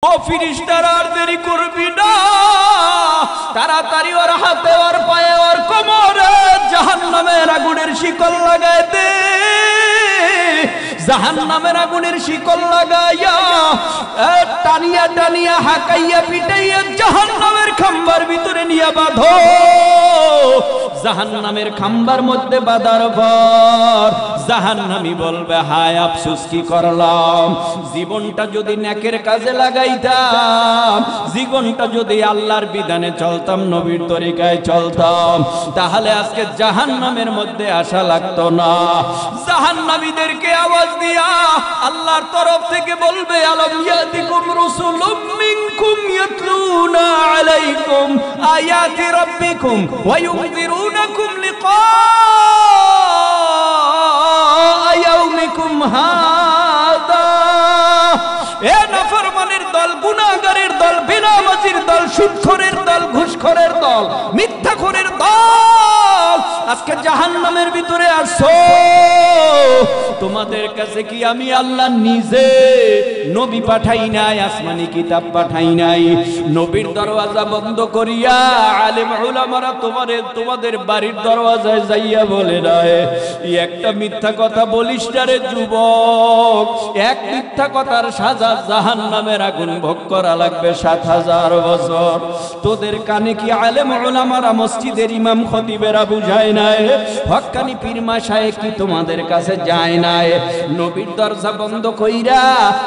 ও ফিরিস্তারা আর দেরি করবি না, তাড়াতাড়ি ওর হাতে ওর পায়ে ওর কোমরে জাহান্নামের আগুনের শিকল লাগায় দে। জাহান্নামের আগুনের শিকল লাগাইয়া টানিয়া টানিয়া হাকাইয়া পিটাইয়া জাহান্নামের খাম্বার ভিতরে নিয়ে বাঁধো। জাহান্নামের খাম্বার মধ্যে বাঁধার পর জাহান্নামী বলবে, হায় আফসোস কি করলাম, জীবনটা যদি নেকের কাজে লাগাইতাম, জীবনটা যদি আল্লাহর বিধানে চলতাম, নবীর তরিকায় চলতাম, তাহলে আজকে জাহান্নামের মধ্যে আসা লাগতো না। জাহান্নামীদেরকে আওয়াজ দিয়া আল্লাহর তরফ থেকে বলবে, আলাম ইয়াতিকুম রাসূলুম মিনকুম ইয়াতলুনা আলাইকুম আয়াতি রাব্বিকুম ওয়া ইউনযিরুনাকুম লিকা ইয়াউমিকুম হাদা। এ নাফরমানের দল, গুনাহগারের দল, বেনামাজির দল, সুদখোরের দল, ঘুষখোরের দল, মিথ্যাখোরের দল, আজকে জাহান্নামের ভিতরে আসো। তোমাদের কাছে কি আমি আল্লাহ নিজে নবী পাঠাই নাই, আসমানি কিতাব পাঠাই নাই? নবীর দরওয়াজা বন্ধ করিয়া আলেম উলামারা তোমাদের বাড়ির দরওয়াজায় যাইয়া বলে নাই, একটা মিথ্যা কথা বলিস না রে যুবক, এক মিথ্যা কথার সাজা জাহান্নামের আগুন ভোগ করা লাগবে ৭০০০ বছর। তোদের কানে কি আলেম উলামারা, মসজিদের ইমাম খতিবেরা বুঝায় নাই? হক্কানি পীর মাশায়েখ কি তোমাদের কাছে যায় নাই? নবীর দরজা বন্ধ কইরা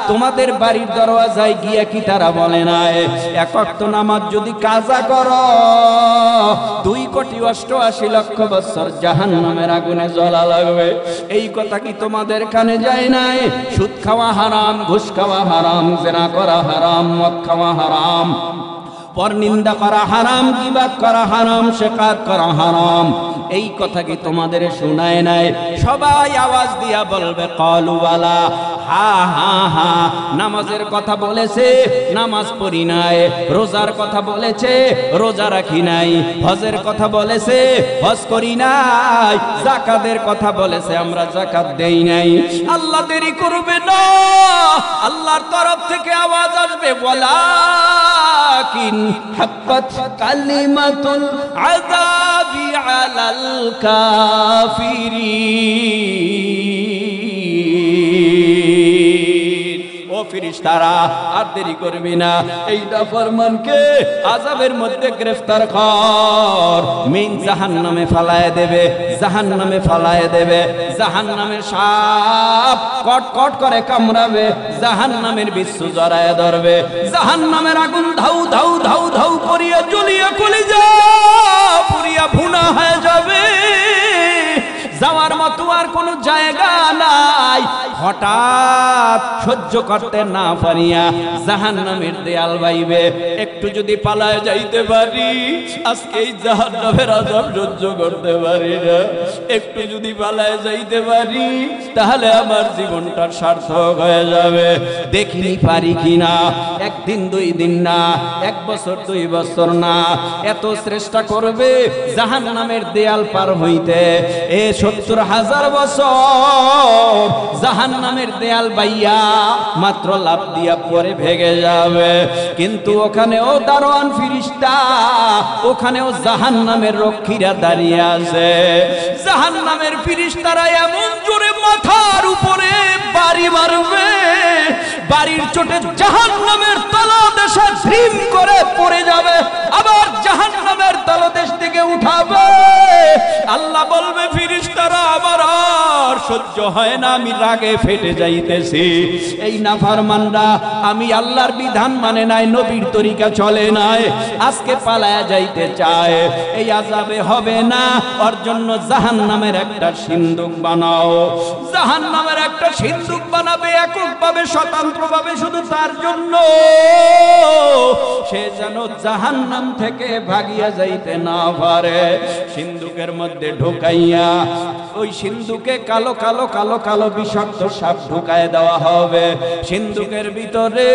তোমাদের বাড়ির দরওয়াজায় গিয়া কি তারা বলে নাই, এক ওয়াক্ত নামাজ যদি কাজা করো ২,৮৮,০০,০০০ বছর জাহান্নামের আগুনে জ্বলা লাগবে? এই কথা কি তোমাদের কানে যায় নাই? সুদ খাওয়া হারাম, ঘুষ খাওয়া হারাম, জিনা করা হারাম, মদ খাওয়া হারাম, পরনিন্দা করা হারাম, গীবাত করা হারাম, শিকার করা হারাম, এই কথা কি তোমাদের শোনায় নাই? সবাই আওয়াজ দিয়া বলবে ক্বালু বালা, হা হা হা। নামাজের কথা বলেছে, নামাজ পড়ি নাই। রোজার কথা বলেছে, রোজা রাখি নাই। হজের কথা বলেছে, হজ করি নাই। যাকাতের কথা বলেছে, আমরা যাকাত দেই নাই। আল্লাহ দেরি করবে না, আল্লাহর তরফ থেকে আওয়াজ আসবে, ওয়ালাকিন হাক্কাত কালিমাতুল আযাবি আলাল কাফিরিন। ও ফেরেশতারা আর দেরি করবি না, এই নাফরমানকে আযাবের মধ্যে গ্রেফতার কর, মিন জাহান্নামে ফালায় দেবে, জাহান্নামে ফালায় দেবে। জাহান্নামের সাপ কট কট করে কামড়াবে, জাহান্নামের বিচ্ছু জড়ায় ধরবে, জাহান্নামের আগুন ধাউ ধাউ ধাউ ধাউ করিয়া জ্বলিয়া কলিজা পুরিয়া ভুনা হয়ে যাবে। যাওয়ার মতো আর কোনো জায়গা নাই। হঠাৎ সহ্য করতে না পারিয়া জাহান্নামের দেয়াল বাইবে, একটু যদি পালায় যাইতে পারি, আজকে এই জাহান্নামের আযাব সহ্য করতে পারি না, একটু যদি পালায় যাইতে পারি, তাহলে আমার জীবনটা সার্থক হয়ে যাবে। দেখিনি পারি কিনা, একদিন ২ দিন না, ১ বছর ২ বছর না, এত চেষ্টা করবে জাহান্নামের দেয়াল পার হইতে। ৭০,০০০ বছর জাহান্নামের দেয়াল বাইয়া মাত্র লাফ দিয়া পরে ভেঙে যাবে, কিন্তু ওখানেও দারোয়ান ফেরেশতা, ওখানেও জাহান্নামের রক্ষীরা দাঁড়িয়ে আছে। জাহান্নামের ফেরেশতারা এমন জোরে মাথার উপরে বাড়ি মারবে, বাড়ির চোটে জাহান্নামের তলদেশে ঝিম করে পড়ে যাবে, আবার জাহান্নামের তলদেশ থেকে উঠাবে। আল্লাহ বলবে, ফেরেশতারা আমার আর সহ্য হয় না, আমি রাগে ফেটে যাইতেছি। এই নাফরমানরা আমি আল্লাহর বিধান মানে নাই, নবীর তরিকা চলে নাই, আজকে পালায়া যাইতে চায়, এই আযাবে হবে না, ওর জন্য জাহান্নামের একটা সিন্দুক বানাও। জাহান্নামের একটা সিন্দুক বানাবে এককভাবে, স্বতন্ত্রভাবে, শুধু তার জন্য, সে যেন জাহান্নাম থেকে ভাগিয়া যাইতে না পারে। সিন্দুকের মধ্যে ঢুকাইয়া ওই সিন্ধুকে কালো কালো কালো কালো বিষাক্ত সাপ ঢুকায় দেওয়া হবে। সিন্ধুকের ভিতরে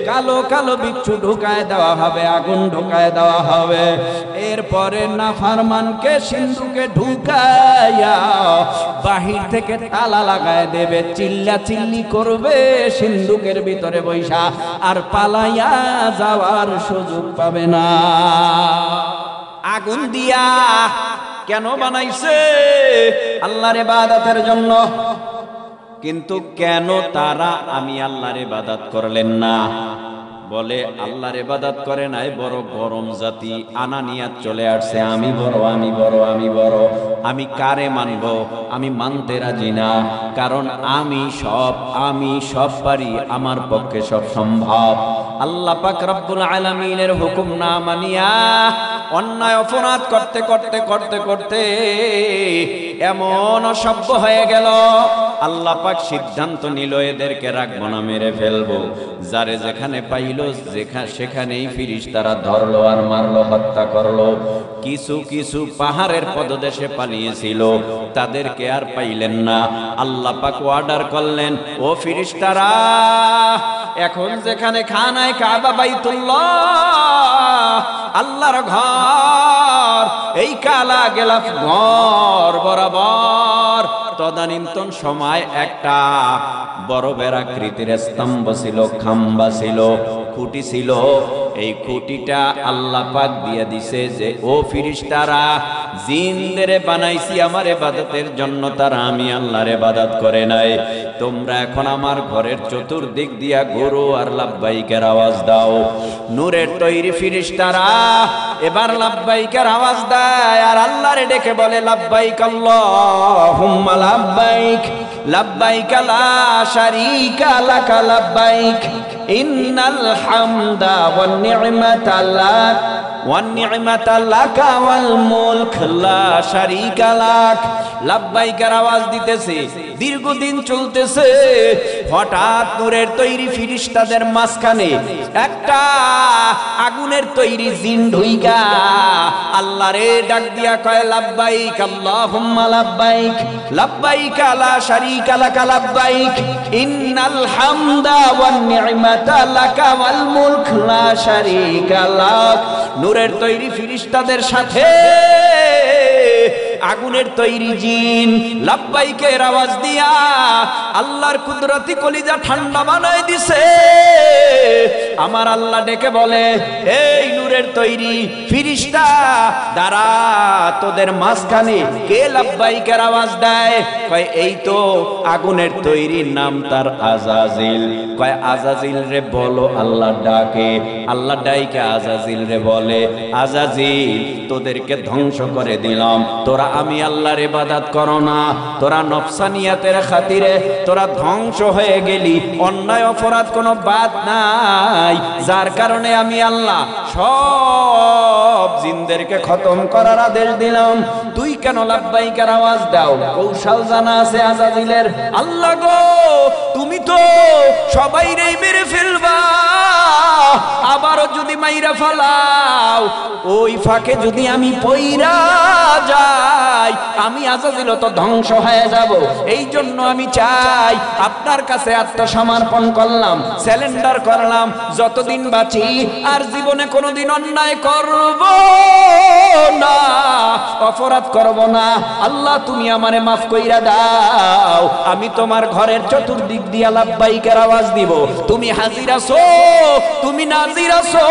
কালো কালো কালো বিচ্ছু ঢুকায় দেওয়া হবে, আগুন ঢুকায় দেওয়া হবে। এরপরে নাফরমানকে সিন্ধুকে ঢুকাইয়া বাহির থেকে তালা লাগায় দেবে, চিল্লা চিল্লি করবে সিন্ধুকের ভিতরে বৈশা, আর পালাইয়া যাওয়ার সুযোগ পাবে না। আগুন দিয়া কেন বানাইছে? আল্লাহর ইবাদতের জন্য। কিন্তু কেন তারা আমি আল্লাহর ইবাদত করলেন না? বলে আল্লাহর ইবাদত করে নাই, বড় গরম জাতি, আনানিয়াত চলে আসছে, আমি বড়, আমি বড়, আমি বড়। আমি কারে মানব? আমি মানতে রাজি না, কারণ আমি সব পারি, আমার পক্ষে সব সম্ভব। আল্লাহ পাক রব্বুল আলামিনের হুকুম না মানিয়া অন্যায় অপরাধ করতে করতে করতে করতে এমন অসভ্য হয়ে গেল, আল্লাহ পাক সিদ্ধান্ত নিল এদেরকে রাখবো না, মেরে ফেলবো। যারে যেখানে পাইল সেখানেই ফিরিস্তারা ধরলো আর মারলো, হত্যা করলো। কিছু কিছু পাহাড়ের পদদেশে পালিয়েছিল, তাদেরকে আর পাইলেন না। আল্লাহ পাক অর্ডার করলেন, ও ফিরিস্তারা, এখন যেখানে খানায় কাবা বাইতুল্লাহ আল্লাহর ঘর, এই কালা গেলাফ ঘর বরাবর তদানীন্তন সময় একটা বড় বেড়াকৃতির স্তম্ভ ছিল, খাম্বা ছিল, খুঁটি ছিল। এই খুঁটিটা আল্লাহ পাক দিয়ে দিছে যে, ও ফিরিস্তারা, জিনদের বানাইছি আমার ইবাদতের জন্য, তারা আমি আল্লাহর ইবাদত করে নাই। তোমরা এখন আমার ঘরের চতুর্দিক দিয়া ঘুরো আর লাব্বাইকের আওয়াজ দাও। নূরের তৈরি ফিরিস্তারা এবার লাব্বাইকের আওয়াজ দেয় আর আল্লাহরে ডেকে বলে, লাব্বাইক আল্লাহুম্মা লাব্বাইক, লাব্বাইক লা শারীকা লাকা লাব্বাইক, ইন্নাল হামদা ওয়ান নি'মাতা লাক ওয়ান নি'মাতা লাকা ওয়াল মুলক লা শারীকা লাক। লাব্বাইকের আওয়াজ দিতেছে, দীর্ঘদিন চলতেছে। হঠাৎ নূরের তৈরি ফিরিস্তাদের মাঝখানে একটা আগুনের তৈরি জিন ঢুইকা আল্লাহরে ডাক দিয়া কয়, লাব্বাইক আল্লাহুম্মা লাব্বাইক, লাব্বাইক লা শারীকা লাকা লাব্বাইক, ইন্নাল হামদা ওয়ান নি'মাতা লাকা ওয়াল মুলক লা শারীকা লাক। নূরের তৈরি ফিরিস্তাদের সাথে আগুনের তৈরি জিন লাব্বাইকের আওয়াজ দিয়া আল্লাহর কুদরতি কলিজা ঠান্ডা বানায় দিছে। আমার আল্লাহ ডেকে বলে, এই নূরের তৈরি ফিরিস্তা দাঁড়া, তোদের মাঝখানে কে লাব্বাইকের আওয়াজ দেয়? কয়, এই তো আগুনের তৈরি, নাম তার আজাজিল। কয়, আজাজিল রে বলো। আল্লাহ ডাকে, আল্লাহ ডাইকে আজাজিল রে বলে, আজাজিল তোদেরকে ধ্বংস করে দিলাম, তোরা আমি আল্লাহর ইবাদত করো না, তোরা নফসানিয়াতের খাতিরে তোরা ধ্বংস হয়ে গেলি, অন্যায় অপরাধ কোনো বাদ নাই, যার কারণে আমি আল্লাহ সব জিনদেরকে খতম করার আদেশ দিলাম। তুই কেন লাব্বাইকের আওয়াজ দাও? কৌশল জানা আছে আজাজিলের। আল্লাহ গো, তুমি তো সবাইরেই মেরে ফেলবা, আবারও যদি মাইরা ফালাও, ওই ফাঁকে যদি আমি পইরা যাই, আমি আজাজিল তো ধ্বংস হয়ে যাব। এই জন্য আমি চাই, আপনার কাছে আত্মসমর্পণ করলাম, স্যালেন্ডার করলাম, যতদিন বাঁচি আর জীবনে কোনোদিন অন্যায় করব না, অপরাধ করব না। আল্লাহ তুমি আমারে মাফ কইরা দাও। আমি তোমার ঘরের চতুর্দিক দিয়া লাব্বাইকের আওয়াজ দিব। তুমি হাজির আছো, তুমি নাজির আছো।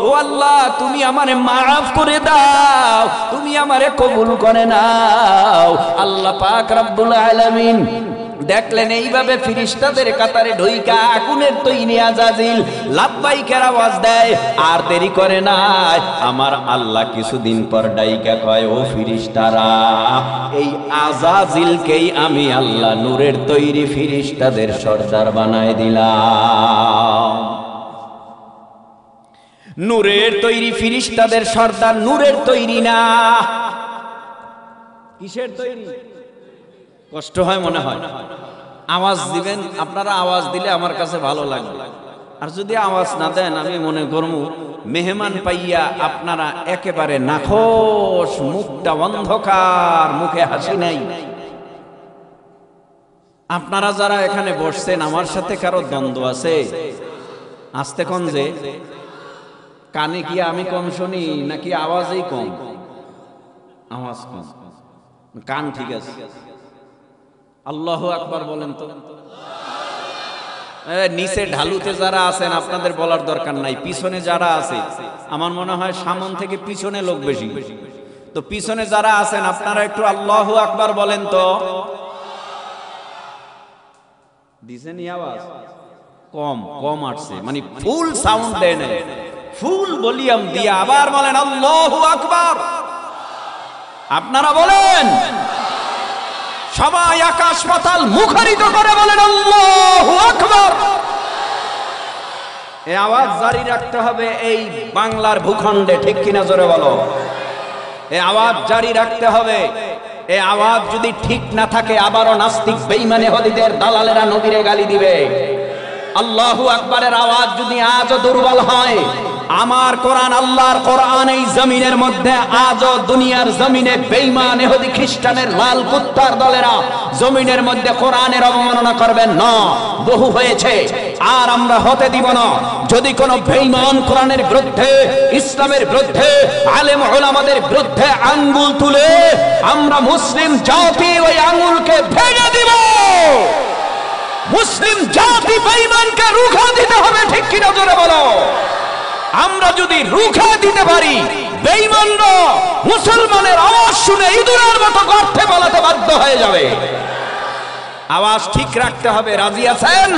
ও আল্লাহ, তুমি আমারে মাফ করে দাও, তুমি আমারে কবুল করে নাও। আল্লাহ পাক রব্বুল আলামিন দেখলেন এইভাবে ফিরিস্তাদের কাতারে ঢুইকা আগুনের তৈরি আজাজিল লাব্বাইকের আওয়াজ দেয়, আর দেরি করে নাই। আমার আল্লাহ কিছুদিন পর ডাইকা কয়, ও ফিরিস্তারা, এই আজাজিলকেই আমি আল্লাহ নূরের তৈরি ফিরিস্তাদের সর্দার বানায় দিলাম। নূরের তৈরি ফিরিস্তাদের সর্দার নূরের তৈরি না, কিসের তৈরি? কষ্ট হয় মনে হয়। আওয়াজ দিবেন আপনারা, আওয়াজ দিলে আমার কাছে ভালো লাগবে। আর যদি আওয়াজ না দেন, আমি মনে করব মেহমান পাইয়া আপনারা একেবারে নাখোশ, মুখটা অন্ধকার, মুখে হাসি নাই। আপনারা যারা এখানে বসছেন আমার সাথে কারো দ্বন্দ্ব আছে? আসতে কোন যে কানে কি আমি কম শুনি নাকি আওয়াজই কম? আওয়াজ কম, কান ঠিক আছে। আল্লাহু আকবার বলেন তো। নিচে ঢালুতে যারা আছেন আপনাদের বলার দরকার নাই, পিছনে যারা আছে আমার মনে হয় সামন থেকে পিছনে লোক বেশি, তো পিছনে যারা আছেন আপনারা একটু আল্লাহু আকবার বলেন তো। দিছেন আওয়াজ কম কম আসছে, মানে ফুল সাউন্ড দেন, ফুল ভলিউম দিয়ে আবার বলেন আল্লাহু আকবার। আপনারা বলেন, সবাই আকাশ পাতাল মুখরিত করে বলেন আল্লাহু আকবার। এই আওয়াজ জারি রাখতে হবে এই বাংলার ভূখণ্ডে, ঠিক কিনা জোরে বলো। এই আওয়াজ জারি রাখতে হবে। এই আওয়াজ যদি ঠিক না থাকে আবারও নাস্তিক বেঈমান ইহুদিদের দালালেরা নবীরে গালি দিবে। আল্লাহু আকবারের আওয়াজ যদি আজও দুর্বল হয়, আমার কোরআন আল্লাহর কোরআন এই জমিনের মধ্যে আজও দুনিয়ার জমিনে বেঈমান ইহুদি খ্রিস্টানের লাল কুত্তার দলেরা জমিনের মধ্যে কোরআনের অবমাননা করবেন না। বহু হয়েছে, আর আমরা হতে দিব না। যদি কোনো বেঈমান কোরআনের বিরুদ্ধে, ইসলামের বিরুদ্ধে, আলেম উলামাদের বিরুদ্ধে আঙ্গুল তুলে আমরা মুসলিম জাতি ওই আঙ্গুলকে ভেঙে দিব। মুসলিম জাতি বেঈমানকে রুখা দিতে হবে, ঠিক কিনা জোরে বলো। আমরা যদি রুখা দিতে পারি, বেঈমানরা মুসলমানের আওয়াজ শুনে ইঁদুরের মতো গর্তে পালাতে বাধ্য হয়ে যাবে। আওয়াজ ঠিক রাখতে হবে, রাজি আছেন?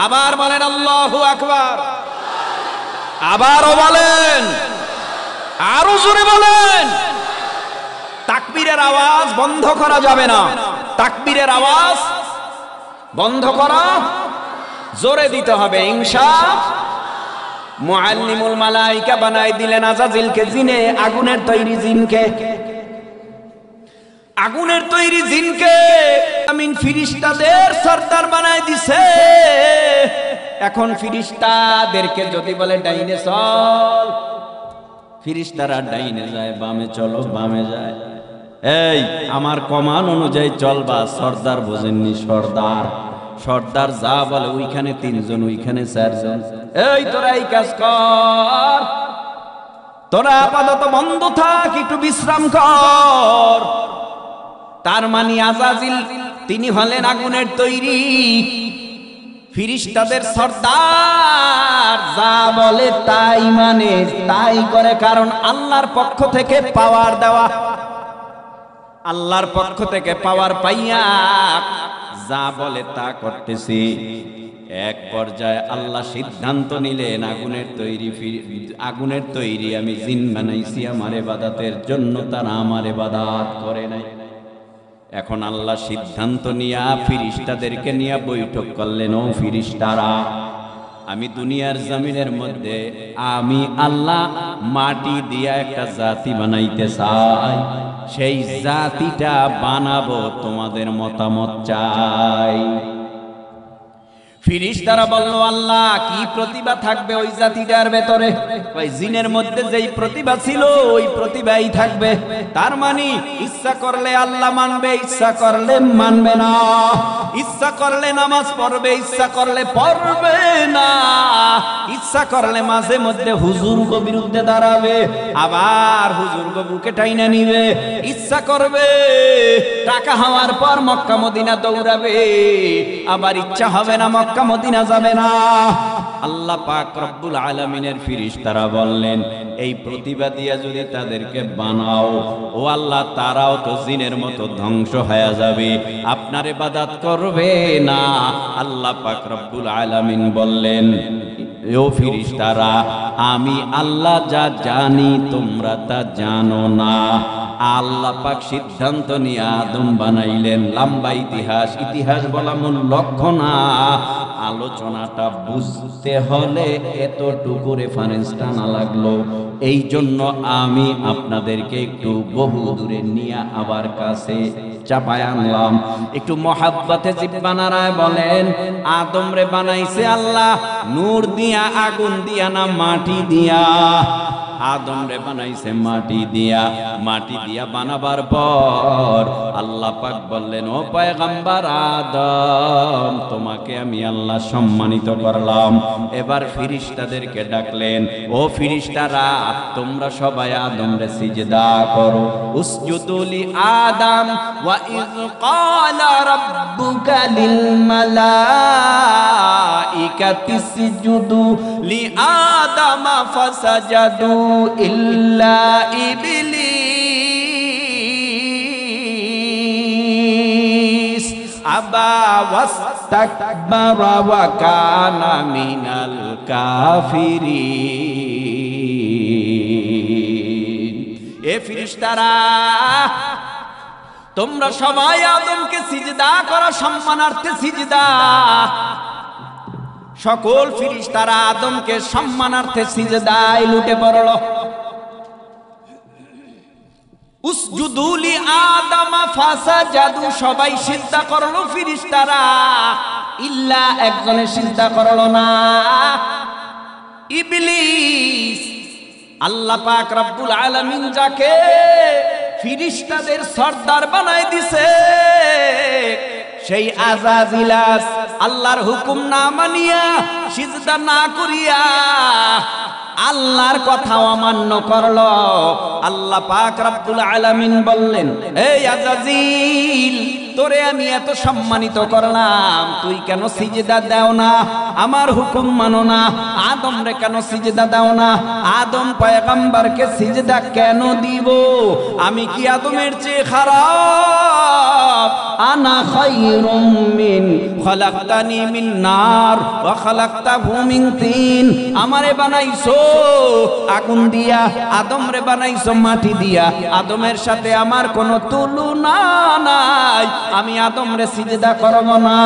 আবার বলেন আল্লাহু আকবার। আবারও বলেন, আরো জোরে বলেন। তাকবীরের আওয়াজ বন্ধ করা যাবে না, তাকবীরের আওয়াজ বন্ধ করা, জোরে দিতে হবে ইনশাআল্লাহ। মুআল্লিমুল মালাইকা বানাই দিলেন আজাজিলকে জিনে, আগুনের তৈরি জিনকে, আগুনের তৈরি জিনকে আমিন ফিরিস্তাদের সরদার বানাই দিছে। এখন ফিরিস্তাদেরকে যদি বলে ডাইনে চল, ফিরিস্তারা ডাইনে যায়, বামে চলো বামে যায়। এই আমার কমান অনুযায়ী চলবা। সর্দার বোঝেননি? সর্দার সর্দার যা বলে ওইখানে তিনজন, ওইখানে চারজন। এই তোরা এই কাজ কর, তোরা আপাতত বন্ধ থাক, একটু বিশ্রাম কর। তার মানে আজাজিল তিনি হলেন আগুনের তৈরি, ফিরিস্তাদের সর্দার, যা বলে তাই মানে তাই করে। কারণ আল্লাহর পক্ষ থেকে পাওয়ার দেওয়া, আল্লাহর পক্ষ থেকে পাওয়ার পাইয়া যা বলে তা করতেছি। এক পর্যায়ে আল্লাহ সিদ্ধান্ত নিলেন আগুনের তৈরি আমি জিন বানাইছি আমার ইবাদতের জন্য, তারা আমার ইবাদত করে নাই। এখন আল্লাহ সিদ্ধান্ত নিয়া ফিরিস্তাদেরকে নিয়ে বৈঠক করলেন। ও ফিরিস্তারা, আমি দুনিয়ার জমিনের মধ্যে আমি আল্লাহ মাটি দিয়া একটা জাতি বানাইতে চাই, সেই জাতিটা বানাবো, তোমাদের মতামত চাই। ফিরিস্তারা বলল, আল্লাহ কি প্রতিভা থাকবে ওই জাতিটার ভেতরে? ওই জিনের মধ্যে যেই প্রতিভা ছিল ওই প্রতিভাই থাকবে। তার মানে ইচ্ছা করলে আল্লাহ মানবে, ইচ্ছা করলে মানবে না। ইচ্ছা করলে নামাজ পড়বে, ইচ্ছা করলে পড়বে না। ইচ্ছা করলে মাঝে মধ্যে হুজুরকে বিরুদ্ধে দাঁড়াবে, আবার হুজুরকে বুকে টাইনা নিবে। ইচ্ছা করবে টাকা হওয়ার পর মক্কা মদিনা দৌড়াবে, আবার ইচ্ছা হবে না মক্কা মদিনা যাবে না। আল্লাহ পাক রব্বুল আলামিনের ফিরিস্তারা বললেন, এই প্রতিভা দিয়া যদি তাদেরকে বানাও, ও আল্লাহ তারাও তো জিনের মতো ধ্বংস হয়ে যাবে, আপনার ইবাদত করবে না। আল্লাহ পাক রব্বুল আলামিন বললেন, ও ফিরিস্তারা, আমি আল্লাহ যা জানি তোমরা তা জানো না। আল্লাহ পাক সিদ্ধান্ত নিয়ে আদম বানাইলেন। লম্বা ইতিহাস, ইতিহাস বলা মূল লক্ষ্য না। আলোচনাটা বুঝতে হলে এতটুকু রেফারেন্স টানা লাগলো। এই জন্য আমি আপনাদেরকে একটু বহু দূরে নিয়ে আবার কাছে চাপায় আনলাম। একটু মহাব্বতে জিব্বা নাড়ায় বলেন, আদম রে বানাইছে আল্লাহ নূর দিয়া, আগুন দিয়া না মাটি দিয়া? আদম রে বানাইছে মাটি দিয়া। মাটি দিয়া বানাবার পর আল্লাহ পাক বললেন, ও পয়গম্বর আদম, তোমাকে আমি আল্লাহ সম্মানিত করলাম। এবার ফিরিস্তাদেরকে ডাকলেন, ও ফিরিস্তারা, তোমরা সবাই আদম রে সিজদা করো। উসজুদু লি আদম ওয়া ইয ক্বালা রাব্বুকা লিল মালাইকাতি ইসজুদু লি আদম ফাসাজাদু ইল্লা ইবলিস আবা ওয়াস্তাকবারা ওয়া কানা মিনাল কাফিরিন। এ ফেরেশতারা, তোমরা সবাই আদমকে সিজদা করা, সম্মানার্থে সিজদা। সকল ফেরেশতারা আদমকে সম্মানার্থে সিজদায় লুটে পড়ল। উসজুদু লি আদম ফাসাজাদু, সবাই সিজদা করলো ফেরেশতারা, ইল্লা একজনে সিজদা করলো না, ইবলিস। আল্লাহ পাক রব্বুল আলামিন যাকে ফেরেশতাদের সর্দার বানাই দিছে, সেই আযাজিল আল্লাহর হুকুম না মানিয়া, সিজদা না করিয়া আল্লাহর কথা অমান্য করলো। আল্লাহ পাক রব্বুল আলামিন বললেন, এই আযাজিল, তোরে আমি এত সম্মানিত করলাম, তুই কেন সিজদা দাও না? আমার হুকুম মানো না? আদম রে কেন সিজদা দাও না? আদম পয়গম্বরকে সিজদা কেন দিব? আমি কি আদমের চেয়ে খারাপ? আনা খায়রুম মিন খলাকতানি মিন নার ওয়া খলাকতাহু মিন তিন। আমারে বানাইছো আগুন দিয়া, আদম রে বানাইছো মাটি দিয়া। আদমের সাথে আমার কোনো তুলনা নাই, আমি আদম রে সিজদা করব না।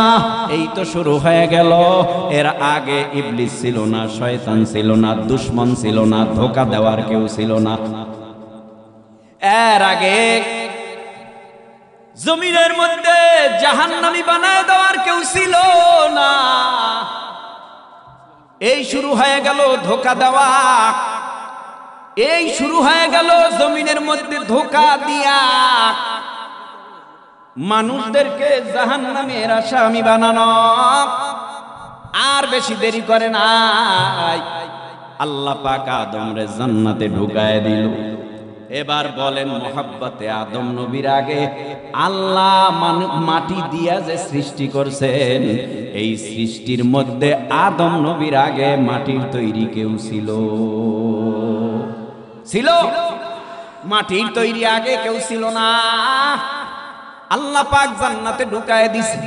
এই তো শুরু হয়ে গেল। এর আগে ইবলিস ছিল না, শয়তান ছিল না, দুশমন ছিল না, ধোঁকা দেওয়ার কেউ ছিল না। এর আগে জমিনের মধ্যে জাহান্নামী বানায় দেওয়ার কেউ ছিল না। এই শুরু হয়ে গেল ধোঁকা দেওয়া, এই শুরু হয়ে গেল জমিনের মধ্যে ধোঁকা দিয়া মানুষদেরকে জাহান্নামের আসামি বানানো। আর বেশি দেরি করে নাই, আল্লাহ পাক আদম রে জান্নাতে ঢুকায় দিল। এবার বলেন, মোহাব্বতে আদম নবীর আগে আল্লাহ মাটি দিয়া যে সৃষ্টি করছেন, এই সৃষ্টির মধ্যে আদম নবীর আগে মাটির তৈরি কেউ ছিল? ছিল? মাটির তৈরি আগে কেউ ছিল না। আল্লাহ পাক জান্নাতে ঢুকায় দিছে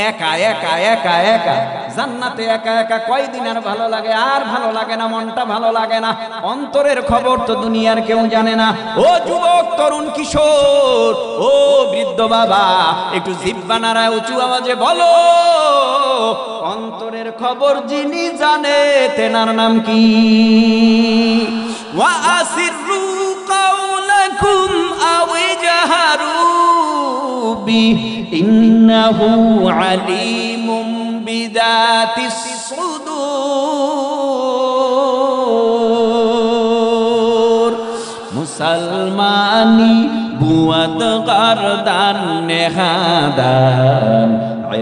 একা একা একা একা। জান্নাতে একা একা কয়দিন আর ভালো লাগে? আর ভালো লাগে না, মনটা ভালো লাগে না। অন্তরের খবর তো দুনিয়ার কেউ জানে না। ও যুবক, তরুণ, কিশোর, ও বৃদ্ধ বাবা, একটু জিহ্বা নাড়ায় উঁচু আওয়াজে বলো, অন্তরের খবর যিনি জানে তেনার নাম কি? ওয়া আসিররু কাওলাকুম আও ইজহারু বি ইন্নাহু আলিমুম বিযাতিস সুদূর। মুসলমানি বুয়াদ গারদান নেহাদান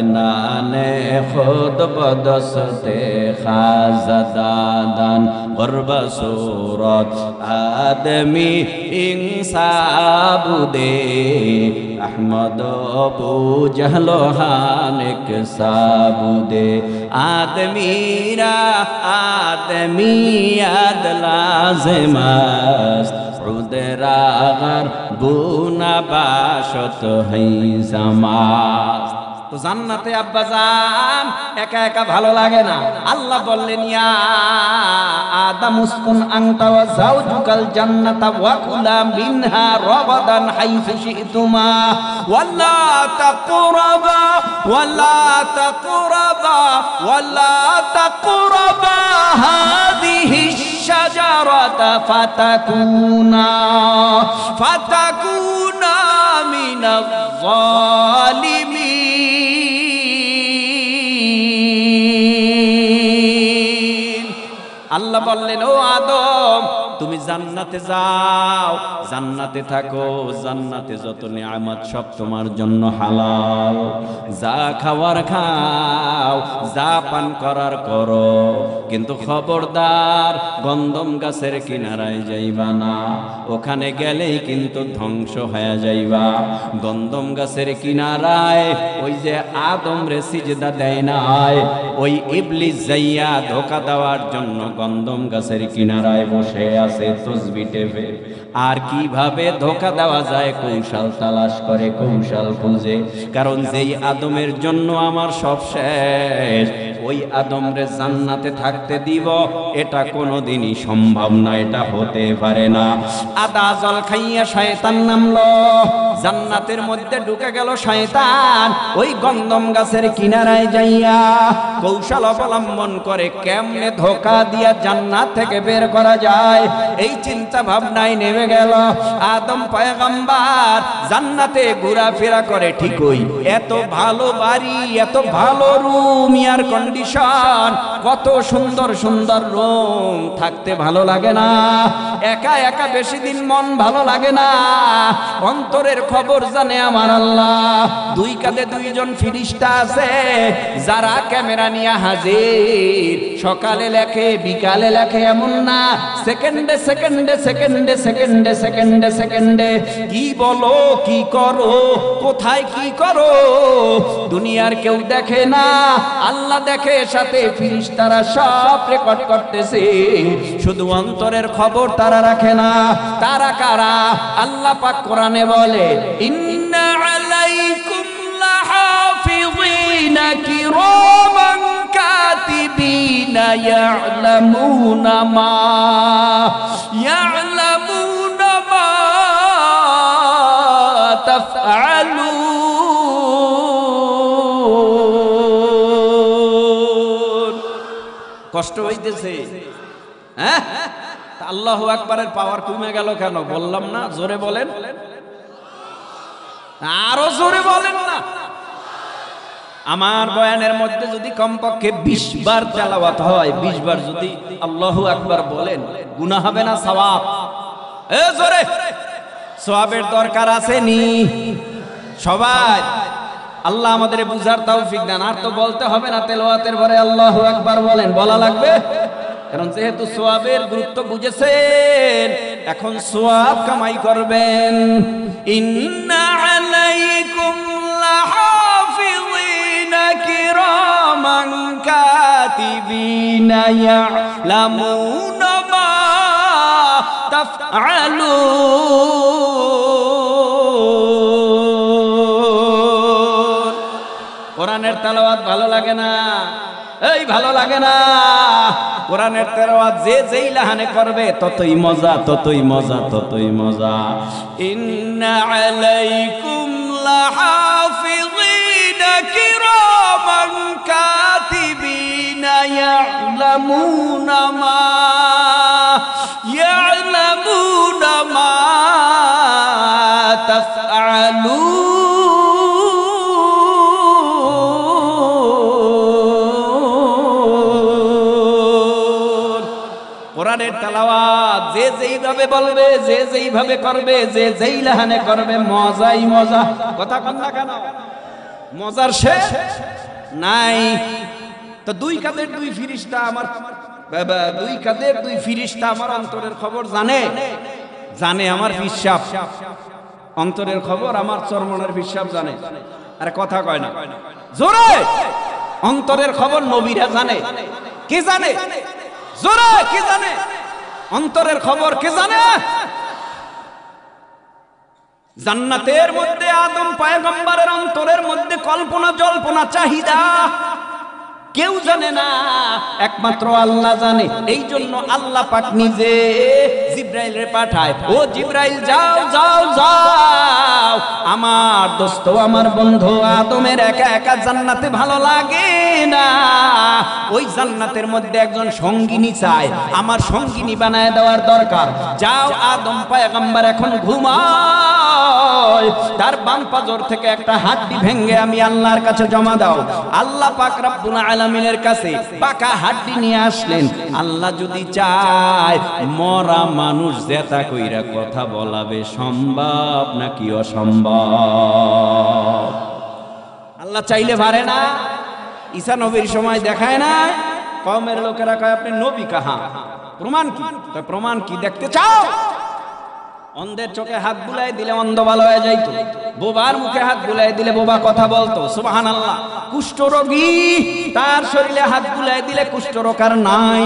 ইনানে খুদ বদস্তে খাজাদান গর্ব সুরত আদমি ইনসাবুদে আহমদ আবু জাহল হানিক সাবুদে আদমিরা আদমিয়াত লাজমাস উদরাগার বুনা বাশত হই জামাস। তো জান্নাতে আব্বাজান একা একা ভালো লাগে না। আল্লাহ বললেন, ইয়া আদম উসকুন আনতা ওয়া যাওজুকাল জান্নাতা ওয়া কুলা মিনহা রাগাদান হাইসু শি'তুমা ওয়ালা তাকরাবা ওয়ালা তাকরাবা হাযিহি শাজারাতা ফাতাকুনা মিনাজ জালিমিন। আল্লাহ বললেন, ও আদম, তুমি জান্নাতে যাও, জান্নাতে থাকো, জান্নাতে যত নিয়ামত সব তোমার জন্য হালাল। যা খাওয়ার খাও, যা পান করার করো, কিন্তু খবরদার গন্ধম গাছের কিনারায় যাইবা না, ওখানে গেলেই কিন্তু ধ্বংস হয়ে যাইবা। গন্ধম গাছের কিনারায় ওই যে আদম রে সিজদা দেয় নাই, ওই ইবলিস যাইয়া ধোঁকা দেওয়ার জন্য গন্ধম গাছের কিনারায় বসে আছে তসবিহ টেপে। আর কিভাবে ধোঁকা দেওয়া যায় কৌশল তালাশ করে, কৌশল খুঁজে। কারণ যেই আদমের জন্য আমার সব শেষ, ওই আদম রে জান্নাতে থাকতে দিব এটা কোনোদিনই সম্ভব না, এটা হতে পারে না। আদা জল খাইয়া শয়তান নামলো, জান্নাতের মধ্যে ঢুকে গেল শয়তান। ওই গন্ধম গাছের কিনারায় যাইয়া কৌশল অবলম্বন করে কেমনে ধোঁকা দিয়া জান্নাত থেকে বের করা যায়, এই চিন্তা ভাবনায় নেমে গেল। আদম পয়গম্বর জান্নাতে ঘোরাফেরা করে ঠিকই, এত ভালো বাড়ি, এত ভালো রুম, এয়ার কন্ডিশন, কত সুন্দর সুন্দর রুম, থাকতে ভালো লাগে না। একা একা বেশি দিন মন ভালো লাগে না। অন্তরের খবর জানে আমার আল্লাহ। দুই কাঁধে দুইজন ফিরিস্তা আছে যারা ক্যামেরা নিয়ে হাজির। সকালে লেখে, বিকালে লেখে, এমন না, সেকেন্ডে সেকেন্ডে সেকেন্ডে সেকেন্ডে সেকেন্ডে সেকেন্ডে কি বলো, কি করো, কোথায় কি করো, দুনিয়ার কেউ দেখে না, আল্লাহ দেখে, সাথে ফিরিস্তারা সব রেকর্ড করতেছে। শুধু অন্তরের খবর তারা রাখে না। তারা কারা? আল্লাহ পাক কোরআনে বলে, ইন্না আলাইকুম লাহাফিযিনা কিরামান কাতিবিনা ইয়ালামুনা মা তাফআলুন। কষ্ট হইতেছে, হ্যাঁ? আল্লাহু আকবারের পাওয়ার কমে গেল কেন? বললাম না, জোরে বলেন, আরো জোরে বলেন না। আমার বয়ানের মধ্যে যদি কমপক্ষে 20 বার তেলাওয়াত হয়, 20 বার যদি আল্লাহু আকবার বলেন, গুনাহ হবে না? সওয়াব। এ জোরে সওয়াবের দরকার আছে নি সবাই? আল্লাহ আমাদের বুঝার তৌফিক দেন। আর তো বলতে হবে না, তেলাওয়াতের পরে আল্লাহু আকবার বলেন, বলা লাগবে? কারণ যেহেতু সওয়াবের গুরুত্ব বুঝেছেন, এখন সওয়াব কামাই করবেন। ইন্না আলাইকুম লাহাফিযিনা কিরামান কাতিবিনা ইয়ালামুনা মা তাফআলুন। কোরআনের তেলাওয়াত ভালো লাগে না? এই ভালো লাগে না? কোরআনের তেলাওয়াত যে যেই লাহানে করবে ততই মজা, ততই মজা, ততই মজা। ইন্না আলাইকুম লাহাফিযিনা কিরামান কাতিবিনা ইয়ালামুনা মা তাফআলুন। কোরআনের তেলাওয়াত যে যেইভাবে বলবে, যে যেইভাবে করবে, যে যেই লাহানে করবে, মজাই মজা। কথা কন না কেন? মজার শেষ নাই। তো দুই কাঁধের দুই ফিরিস্তা আমার, দুই কাঁধের দুই ফিরিস্তা আমার অন্তরের খবর জানে, জানে আমার হিসাব, অন্তরের খবর আমার চরমনের হিসাব জানে। আরে কথা কয় না, জোরে অন্তরের খবর নবীরা জানে। কে জানে? জোরে কে জানে? অন্তরের খবর কে জানে? জান্নাতের মধ্যে আদম পয়গম্বরের অন্তরের মধ্যে কল্পনা জল্পনা চাহিদা কেউ জানে না, একমাত্র আল্লাহ জানে। এই জন্য আল্লাহ পাক নিজে জিব্রাইল রে পাঠায়, ও জিব্রাইল যাও যাও যাও, আমার দোস্ত আমার বন্ধু আদমের একা একা জান্নাতে ভালো লাগে না, ওই জান্নাতের মধ্যে একজন সঙ্গিনী চায়, আমার সঙ্গিনী বানায় দেওয়ার দরকার। যাও আদম পয়গম্বর এখন ঘুমায়, তার বাম পাজর থেকে একটা হাড্ডি ভেঙে আমি আল্লাহর কাছে জমা দাও। আল্লাহ পাক রব্বুল আলামিনের কাছে পাকা হাড্ডি নিয়ে আসলেন। আল্লাহ যদি চায় মরা মানুষ জেতা কইরা কথা বলাবে সম্ভব নাকি অসম্ভব? আল্লাহ চাইলে পারে না? ঈসা নবীর সময় দেখায় না, কওমের লোকেরা কয় আপনি নবী কাহা, প্রমাণ কি? প্রমাণ কি দেখতে চাও? অন্ধের চোখে হাত বুলাই দিলে অন্ধ ভালো হয়ে যাইতো, বোবার মুখে হাত বুলাই দিলে বোবা কথা বলতো। সুবহানাল্লাহ। কুষ্ঠরোগী তার শরীরে হাত বুলাই দিলে কুষ্ঠরোগ আর নাই।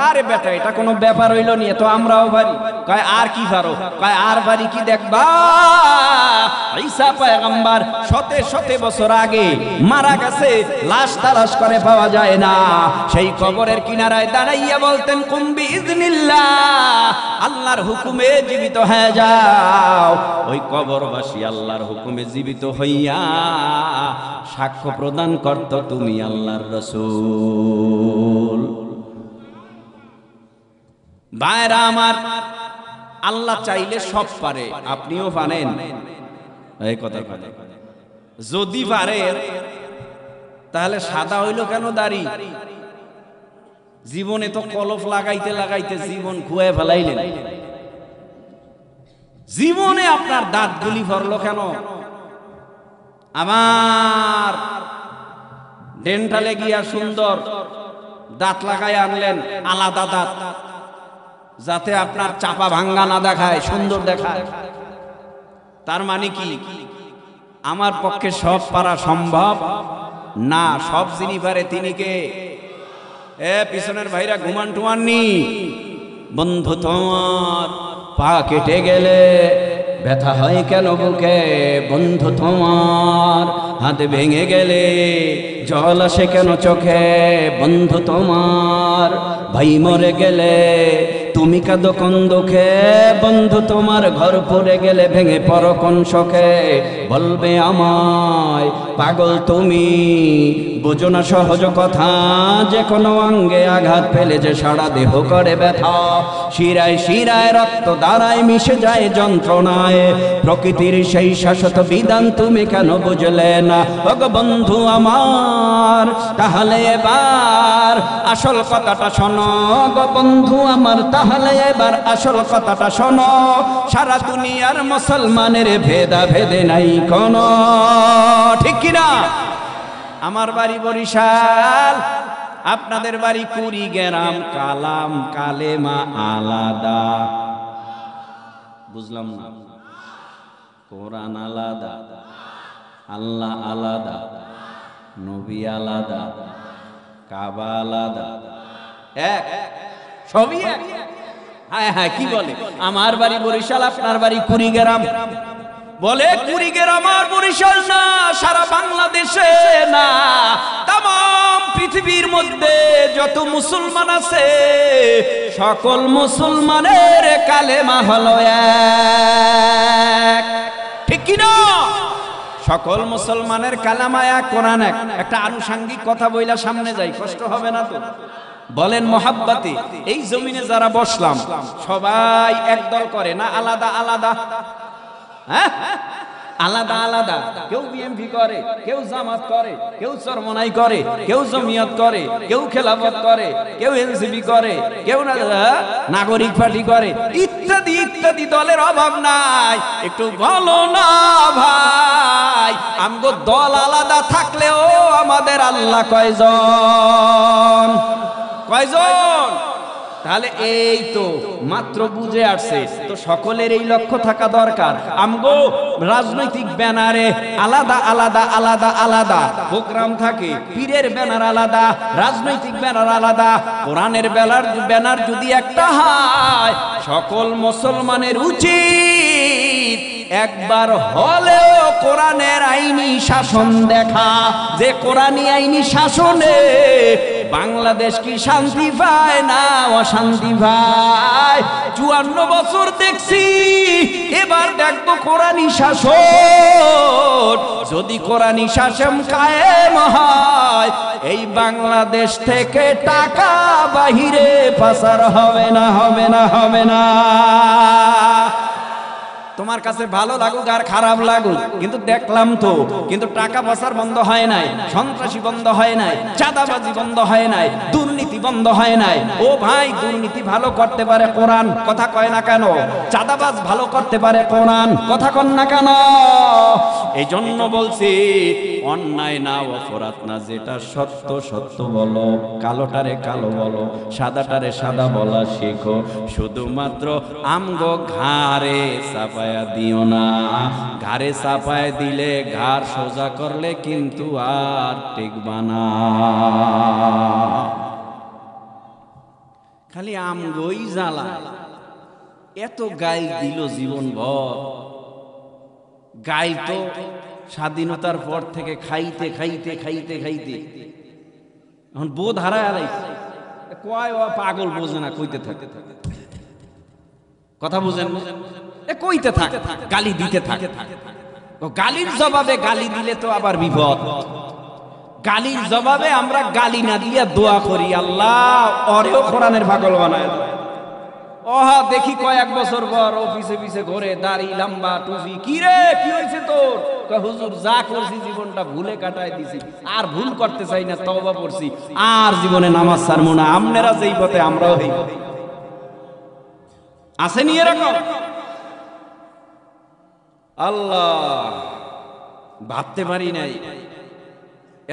আরে বেটা এটা কোনো ব্যাপার হইল নি, তো আমরাও পারি। কয় আর কি পারো? কয় আর পারি কি দেখবা? ঈসা পয়গম্বর শতে শতে বছর আগে মারা গেছে, লাশ তালাশ করে পাওয়া যায় না, সেই কবরের কিনারায় দাঁড়াইয়া বলতেন কুম বিইজনিল্লাহ, আল্লাহর হুকুমে জীবিত হয়ে যাও। ওই কবরবাসী আল্লাহর হুকুমে জীবিত হইয়া সাক্ষ্য প্রদান করত তুমি আল্লাহর রাসূল। ভাইরা আমার, আল্লাহ চাইলে সব পারে, আপনিও পারেন। এই কথা যদি পারেন তাহলে সাদা হইল কেন দাড়ি? জীবনে তো কলফ লাগাইতে লাগাইতে জীবন খুয়ে ফেলাইলেন, জীবনে আপনার দাঁত গুলি ভরলো কেন? আমার ডেন্টালে গিয়া সুন্দর দাঁত লাগাই আনলেন, আলাদা দাঁত, যাতে আপনার চাপা ভাঙ্গা না দেখায়, সুন্দর দেখায়। তার মানে কি আমার পক্ষে সব পারা সম্ভব না? সব যিনি পারে তিনি কে? পিছনের ভাইরা ঘুমান টুমাননি। বন্ধু তোমার পা কেটে গেলে ব্যথা হয় কেন বুকে? বন্ধু তোমার হাত ভেঙে গেলে জল আসে কেন চোখে? বন্ধু তোমার ভাই মরে গেলে তুমি কাঁদো কোন দুঃখে? বন্ধু তোমার ঘর পড়ে গেলে ভেঙে পড়ো কোন শোকে? বলবে আমায় পাগল তুমি, বুঝো না সহজ কথা, যে কোনো অঙ্গে আঘাত পেলে যে সারা দেহ করে ব্যথা, শিরায় শিরায় রক্ত দ্বারায় মিশে যায় যন্ত্রণায়, প্রকৃতির সেই শাশ্বত বিধান তুমি কেন বুঝলে না? ওগো বন্ধু আমার, তাহলে এবার আসল কথাটা শোনো গো বন্ধু আমার, তাহলে এবার আসল কথাটা শোনো। সারা দুনিয়ার মুসলমানের ভেদা ভেদে নাই কোনো, ঠিক কিনা? আমার বাড়ি বরিশাল, আপনাদের বাড়ি কুড়িগ্রাম, কালাম কালেমা আলাদা, বুঝলাম না? কোরআন আলাদা, আল্লাহ আলাদা, নবী আলাদা, কাবা আলাদা, এক সবই এক। হ্যাঁ হ্যাঁ, কি বলে? আমার বাড়ি বরিশাল, আপনার বাড়ি কুড়িগ্রাম। বলে কুড়িগ্রাম আর বরিশাল না, সারা বাংলাদেশে না, তামাম পৃথিবীর মধ্যে যত মুসলমান আছে সকল মুসলমানের কালেমা হলো এক, ঠিক কিনা? সকল মুসলমানের কালেমা এক, কোরআন এক। একটা আনুষঙ্গিক কথা বইলা সামনে যাই, কষ্ট হবে না তো? বলেন মোহাব্বতে এই জমিনে যারা বসলাম সবাই একদল করে না আলাদা আলাদা? হ্যাঁ, আলাদা আলাদা। কেউ বিএমপি করে, কেউ জামাত করে, কেউ চরমনাই করে, কেউ জমিয়ত করে, কেউ খেলাফত করে, কেউ এনসিপি করে, কেউ নাগরিক পার্টি করে, ইত্যাদি ইত্যাদি দলের অভাব নাই। একটু বলো না ভাই, আমগো দল আলাদা থাকলেও আমাদের আল্লাহ কয়জন? কয়জন? তাহলে এই তো মাত্র বুঝে আসছে তো, সকলের এই লক্ষ্য থাকা দরকার। আমগো রাজনৈতিক ব্যানারে আলাদা আলাদা আলাদা আলাদা প্রোগ্রাম থাকে, পীরের ব্যানার আলাদা, রাজনৈতিক ব্যানার আলাদা, কোরআনের ব্যানার যদি একটা হয়, সকল মুসলমানের উচিত একবার হলেও কোরআনের আইনি শাসন দেখা, যে কোরআনী আইনি শাসনে বাংলাদেশ কি শান্তি পায় না অশান্তি পায়? 54 বছর দেখছি, এবার দেখবো কোরআনী শাসন। যদি কোরআনী শাসন কায়েম হয়, এই বাংলাদেশ থেকে টাকা বাহিরে পাচার হবে না, হবে না, হবে না। তোমার কাছে ভালো লাগুক আর খারাপ লাগুক, কিন্তু দেখলাম তো, কিন্তু টাকা পাচার বন্ধ হয় নাই, সন্ত্রাসী বন্ধ হয় নাই, চাঁদাবাজি বন্ধ হয় নাই, দুর্নীতি বন্ধ হয় নাই। ও ভাই, দুর্নীতি ভালো করতে পারে কোরআন, কথা কয় না কেন? চাঁদাবাজ ভালো করতে পারে কোরআন, কথা কন না কেন? এই জন্য বলছি, অন্যায় না অপরাধ না, যেটা সত্য সত্য বলো, কালোটারে কালো বলো, সাদাটারে সাদা বলা শেখো। শুধুমাত্র আমগো ঘাড়ে চাপায়া দিও না। ঘাড়ে চাপায় দিলে ঘাড় সোজা করলে কিন্তু আর টেকবা না। খালি আমগোই জ্বালা, এত গাইল দিল জীবন ভর। গাইল তো স্বাধীনতার পর থেকে খাইতে খাইতে খাইতে খাইতে এখন বোধ হারায় আলাইছে। কয় ও পাগল, বোঝে না, কইতে থাকে, কথা বুঝেন? কইতে থাকে, গালি দিতে থাকে। গালির জবাবে গালি দিলে তো আবার বিপদ। গালির জবাবে আমরা গালি না দিয়ে দোয়া করি, আল্লাহ ওরেও কোরআনের পাগল বানায়। ওহা দেখি কয়েক বছর পর অফিসে পিছে ঘরে, দাড়ি লম্বা, টুপি। কি রে, কি হয়েছে তোর? হুজুর, যা করছি জীবনটা ভুলে কাটায় দিছি, আর ভুল করতে চাই না, তওবা করছি, আর জীবনে নামাজ ছাড়বো না। আপনারা যেই পথে, আমরাও এই পথে। আসেনি এরকম? আল্লাহ, ভাবতে পারি নাই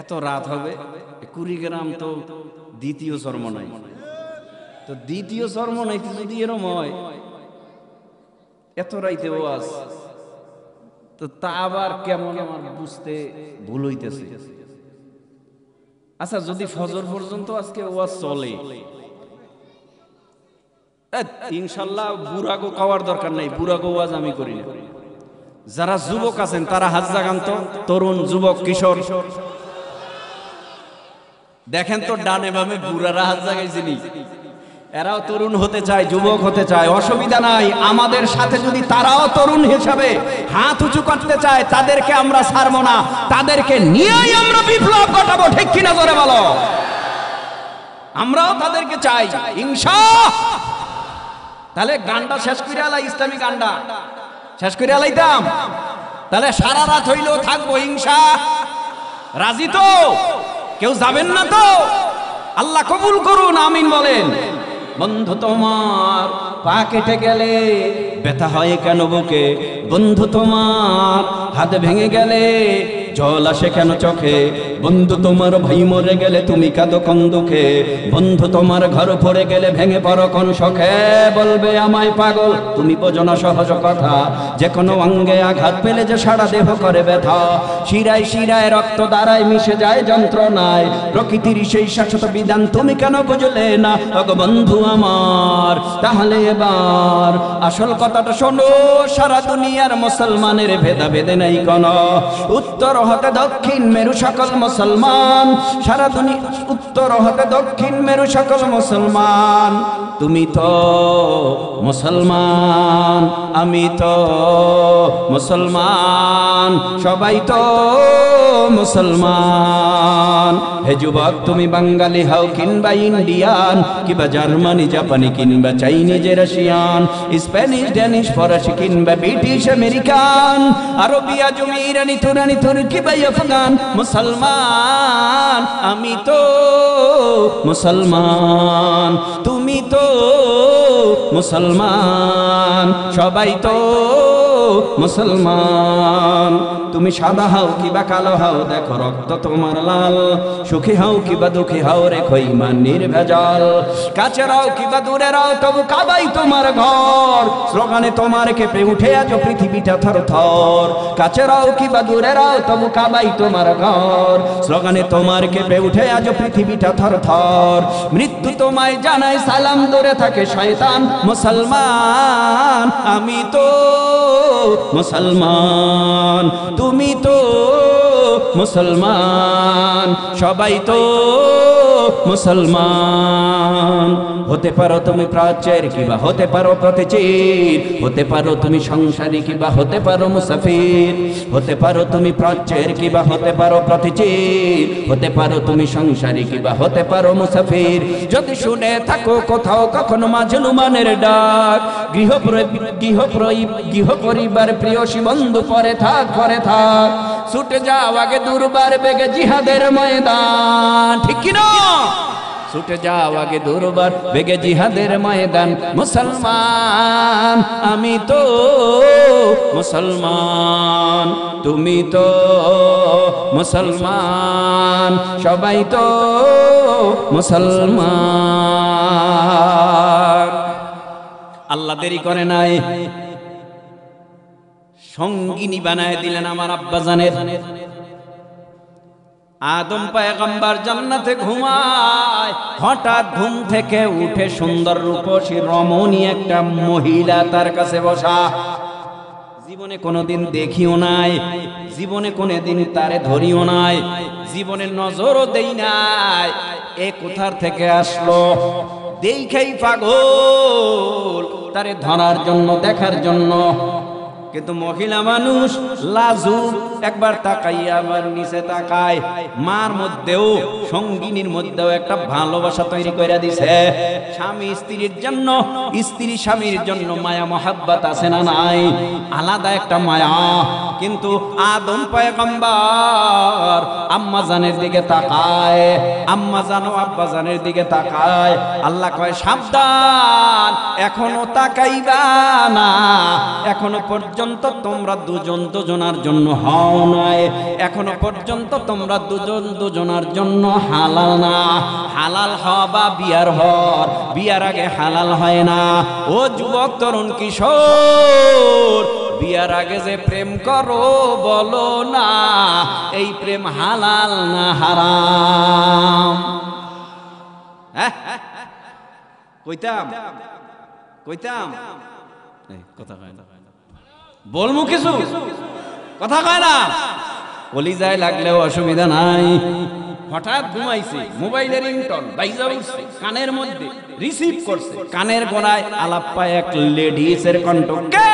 এত রাত হবে। কুড়িগ্রাম তো দ্বিতীয় চর্ম নাই, তো দ্বিতীয় চর্ম নাইতে যদি এরম হয়, এত রাইতে ওয়াজ, তো তা আবার কেমন আমার বুঝতে ভুল হইতেছে। আচ্ছা, যদি ফজর পর্যন্ত আজকে ওয়াজ চলে, ইনশাল্লাহ বুড়াগো খাওয়ার দরকার নাই, বুড়াগো ওয়াজ আমি করি না। যারা যুবক আছেন তারা হাত জাগান তো, তরুণ, যুবক, কিশোর। দেখেন তো ডানে বামে বুড়ারা হাত জাগাইছেনি। এরাও তরুণ হতে চায়, যুবক হতে চায়, অসুবিধা নাই। আমাদের সাথে যদি তারাও তরুণ হিসাবে হাত উঁচু করতে চায়, তাদেরকে আমরা ছাড়বো না, তাদেরকে নিয়েই আমরা বিপ্লব ঘটাবো। ঠিক কিনা জোরে বলো? আমরাও তাদেরকে চাই, ইনশাআল্লাহ। তাহলে গানটা শেষ করে আলাই, ইসলামী গানটা শেষ করে আলাইতাম, তাহলে সারা রাত হইলেও থাকবো, ইনশাআল্লাহ। রাজি তো? কেউ যাবেন না তো? আল্লাহ কবুল করুন, আমিন বলেন। বন্ধু তোমার পা কেটে গেলে ব্যথা হয় কেন বুকে? বন্ধু তোমার হাত ভেঙে গেলে জল আসে কেন চোখে? বন্ধু তোমার ভাই মরে গেলে তুমি কাঁদো কোন দুঃখে? বন্ধু তোমার ঘর পড়ে গেলে ভেঙে পড়ো কোন শখে? বলবে আমায় পাগল, তুমি বোঝো না সহজ কথা, যে কোনো অঙ্গে আঘাত পেলে যে সারা দেহ করে ব্যথা। শিরায় শিরায় রক্ত দ্বারায় মিশে যায় যন্ত্রণায়, প্রকৃতির সেই শাশ্বত বিধান তুমি কেন বুঝলে না? ওগো বন্ধু আমার, তাহলে এবার আসল কথাটা শোনো। সারা দুনিয়ার মুসলমানের ভেদাভেদে নাই কোন, উত্তর হতে দক্ষিণ মেরু সকল মুসলমান, সারা দুনিয়া উত্তর হতে দক্ষিণ মেরু সকল মুসলমান। তুমি তো মুসলমান, আমি তো মুসলমান, সবাই তো মুসলমান। হে যুবক, তুমি বাঙালি হও কিংবা ইন্ডিয়ান, কিংবা জার্মানি, জাপানি, কিংবা চাইনিজ, রাশিয়ান, স্প্যানিশ, ড্যানিশ, ফরাসি, কিংবা ব্রিটিশ, আমেরিকান, আরবিয়া, জমি, ইরানি, তুরানি, তুর্কি বা আফগান, মুসলমান আমি তো মুসলমান, তুমি তো মুসলমান, সবাই তো মুসলমান। তুমি সাদা হও কিবা কালো হও, দেখো রক্ত তোমার লাল, সুখী হও কিবা দুঃখী হও, রেখো ঈমান নির্ভেজাল। কাছে রাও কিবা দূরে রাও, তবু কাবাই তোমার ঘর, স্লোগানে তোমার কেঁপে উঠে আজ পৃথিবীটা থর থর। কাছে রাও কিবা দূরে রাও, তবু কাবাই তোমার ঘর, স্লোগানে তোমার কেঁপে উঠে আজ পৃথিবীটা থর থর। মৃত্যু তোমায় জানায় সালাম, দূরে থাকে শয়তান। মুসলমান আমি তো মুসলমান, তুমি তো মুসলমান, সবাই তো মুসলমান। হতে পারো তুমি প্রাচ্যের কিবা হতে পারো প্রতিচির, হতে পারো তুমি সংসারী কিবা হতে পারো মুসাফির, হতে পারো তুমি প্রাচ্যের কিবা হতে পারো প্রতিচির, হতে পারো তুমি সংসারী কিবা হতে পারো মুসাফির। যদি শুনে থাকো কোথাও কখনো মাজলুমানের ডাক, গৃহ পরিবার প্রিয়সী বন্ধু পরে থাক ছুটে যাও আগে দুর্বার বেগে জিহাদের ময়দান। ঠিক কি না? ছুটে যাও আগে দুর্বার বেগে জিহাদের ময়দান। মুসলমান আমি তো মুসলমান, তুমি তো মুসলমান, সবাই তো মুসলমান। আল্লাহ দেরি করে নাই, সঙ্গিনী বানায় দিলেন আমার আব্বাজানের। আদম পয়গম্বর জান্নাতে ঘুমায়, হঠাৎ ঘুম থেকে উঠে সুন্দর রূপসী রমণী একটা মহিলা তার কাছে বসা। জীবনে কোনোদিন দেখিও নাই, জীবনে কোনোদিন তারে ধরিও নাই, জীবনে নজরও দেই নাই। এ কোথার থেকে আসলো? দেখাই পাগল তারে ধরার জন্য, দেখার জন্য। কিন্তু মহিলা মানুষ লাজুক, একবার তাকাইয়া আবার নিচে তাকায়। মার মধ্যেও সঙ্গিনীর মধ্যেও একটা ভালোবাসা তৈরি করে দিছে। স্বামী স্ত্রীর জন্য, স্ত্রী স্বামীর জন্য মায়া মহাব্বত আছে না নাই? আলাদা একটা মায়া। কিন্তু আদম পয়গম্বর আম্মা জানের দিকে তাকায়, আম্মা জানো আব্বা জানের দিকে তাকায়। আল্লাহ কয় সাবধান, এখনো তাকাইবা না, এখনো পর্যন্ত তোমরা দুজন দুজনার জন্য হও নাই, এখনো পর্যন্ত তোমরা দুজন দুজনার জন্য হালাল না। হালাল হবা বিয়ার হর, বিয়ার আগে হালাল হয় না। ও যুবক তরুণ কিশোর, বিয়ার আগে যে প্রেম করো বলো না এই প্রেম হালাল না হারাম? কইতাম কথা কয় না, বলমু কিছু কথা কয় না, কলিজায় লাগলেও অসুবিধা নাই। হঠাৎ ঘুমাইছে, মোবাইলের রিংটন বাইজা উঠছে, কানের মধ্যে রিসিভ করছে, কানের গোড়ায় আলাপ পায় এক লেডিসের কণ্ঠ। কে?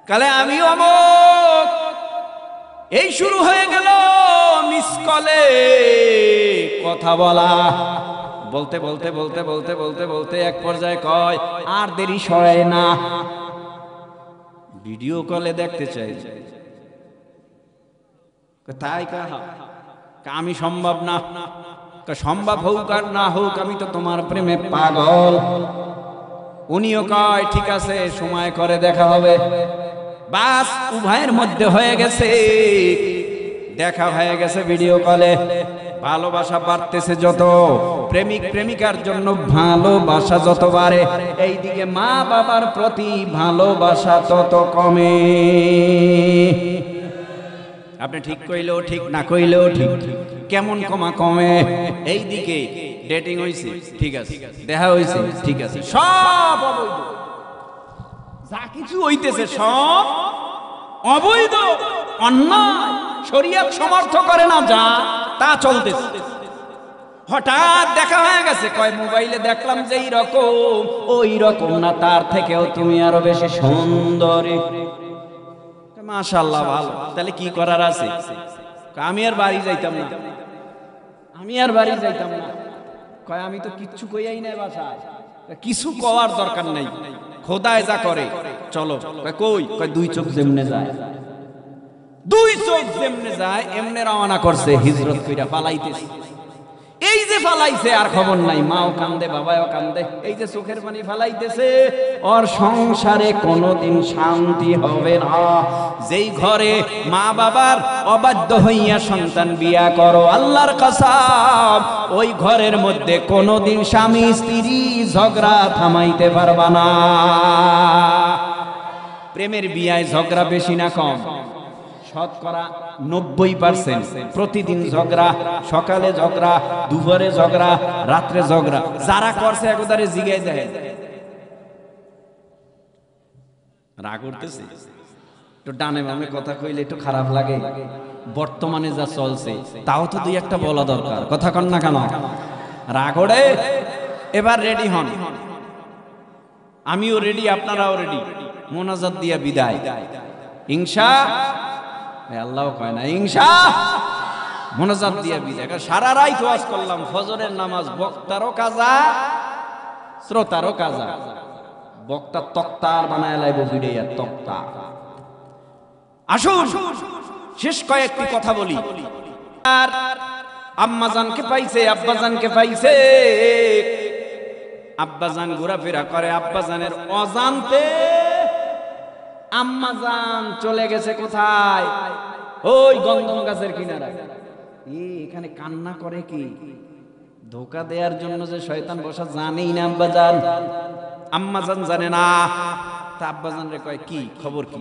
কালে আমি অমুক। এই শুরু হয়ে গেল মিস কলে কথা বলা। বলতে বলতে বলতে বলতে বলতে বলতে এক পর্যায়ে কয় আর দেরি সয় না, ভিডিও কলে দেখতে চাই। তাই আমি সম্ভব না, সম্ভব হোক আর না হোক আমি তো তোমার প্রেমে পাগল। উনিও কয় ঠিক আছে সময় করে দেখা হবে। বাস উভয়ের মধ্যে হয়ে গেছে, দেখা হয়ে গেছে ভিডিও কলে। ভালোবাসা বাড়তেছে যত, প্রেমিক প্রেমিকার জন্য ভালোবাসা যত বাড়ে, এইদিকে মা বাবার প্রতি ভালোবাসা তত কমে। আপনি ঠিক কইলেও ঠিক, না কইলেও ঠিক। কেমন কমে? এইদিকে ডেটিং হইছে ঠিক আছে, দেখা হইছে ঠিক আছে, সব অবৈধ। যা কিছু হইতেছে সব অবৈধ, অন্যায়, শরীয়ত সমর্থ করে না যা তা চলতেছে। হঠাৎ দেখা হয়ে গেছে, কয় মোবাইলে দেখলাম যে এইরকম, ওই রকম না, তার থেকেও তুমি আরো বেশি সুন্দরী। মাশাআল্লাহ, ভালো। তাহলে কি করার আছে? আমি আর বাড়ি যাইতাম না, আমি আর বাড়ি যাইতাম না। কয় আমি তো কিচ্ছু কইয়াই নাই বাসায়, কিছু কওয়ার দরকার নাই, খোদায় যা করে চলো। কই? কয় দুই চোখ যেমনে যায়, দুই চোখ যেমনে যায় এমনে রওনা করছে, হিজরত কইরা পালাইতেছে। এই যে ফালাইছে আর খবর নাই, মাও কান্দে বাবাও কান্দে, এই যে চোখের পানি ফালাইতেছে। ওর সংসারে কোনোদিন শান্তি হবে না। যেই ঘরে মা বাবার অবাধ্য হইয়া সন্তান বিয়া করো, আল্লাহর কসম ওই ঘরের মধ্যে কোনোদিন স্বামী স্ত্রী ঝগড়া থামাইতে পারবা না। প্রেমের বিয়ায় ঝগড়া বেশি না কম? শতকরা 90% প্রতিদিন ঝগড়া, সকালে ঝগড়া, দুপুরে ঝগড়া, রাত্রে ঝগড়া। যারা করছে একবারে জিগাই দেয়, রাগ উঠতেছে, একটু ডানে বামে কথা কইলে একটু খারাপ লাগে। বর্তমানে যা চলছে তাও তো দুই একটা বলা দরকার, কথা কন না কেন? রাগড়ে এবার রেডি হন, আমিও রেডি, আপনারাও রেডি, মোনাজাত দিয়া বিদায় আল্লাহ কয় না মোনাজাত দিয়া বিদায়। সারা রাত ওয়াজ করলাম, ফজরের নামাজ, বক্তারও কাজা শ্রোতারও কাজা। বক্তা তক্তার বানায় লাইব ভিডিও তক্তা। আসুন শেষ কয়েকটি কথা বলি। আর আম্মাজানকে পাইছে, আব্বাজানকে পাইছে, আব্বাজান ঘোরাফেরা করে, আব্বাজানের অজান্তে আম্মাজান চলে গেছে কোথায়? ওই গন্ধম গাছের কিনারায়। এখানে কান্না করে কি? ধোকা দেওয়ার জন্য যে শয়তান বসা, জানেই না আব্বাজান। আম্মাজান জানে না, তা আব্বাজান রে কয় কি খবর, কি?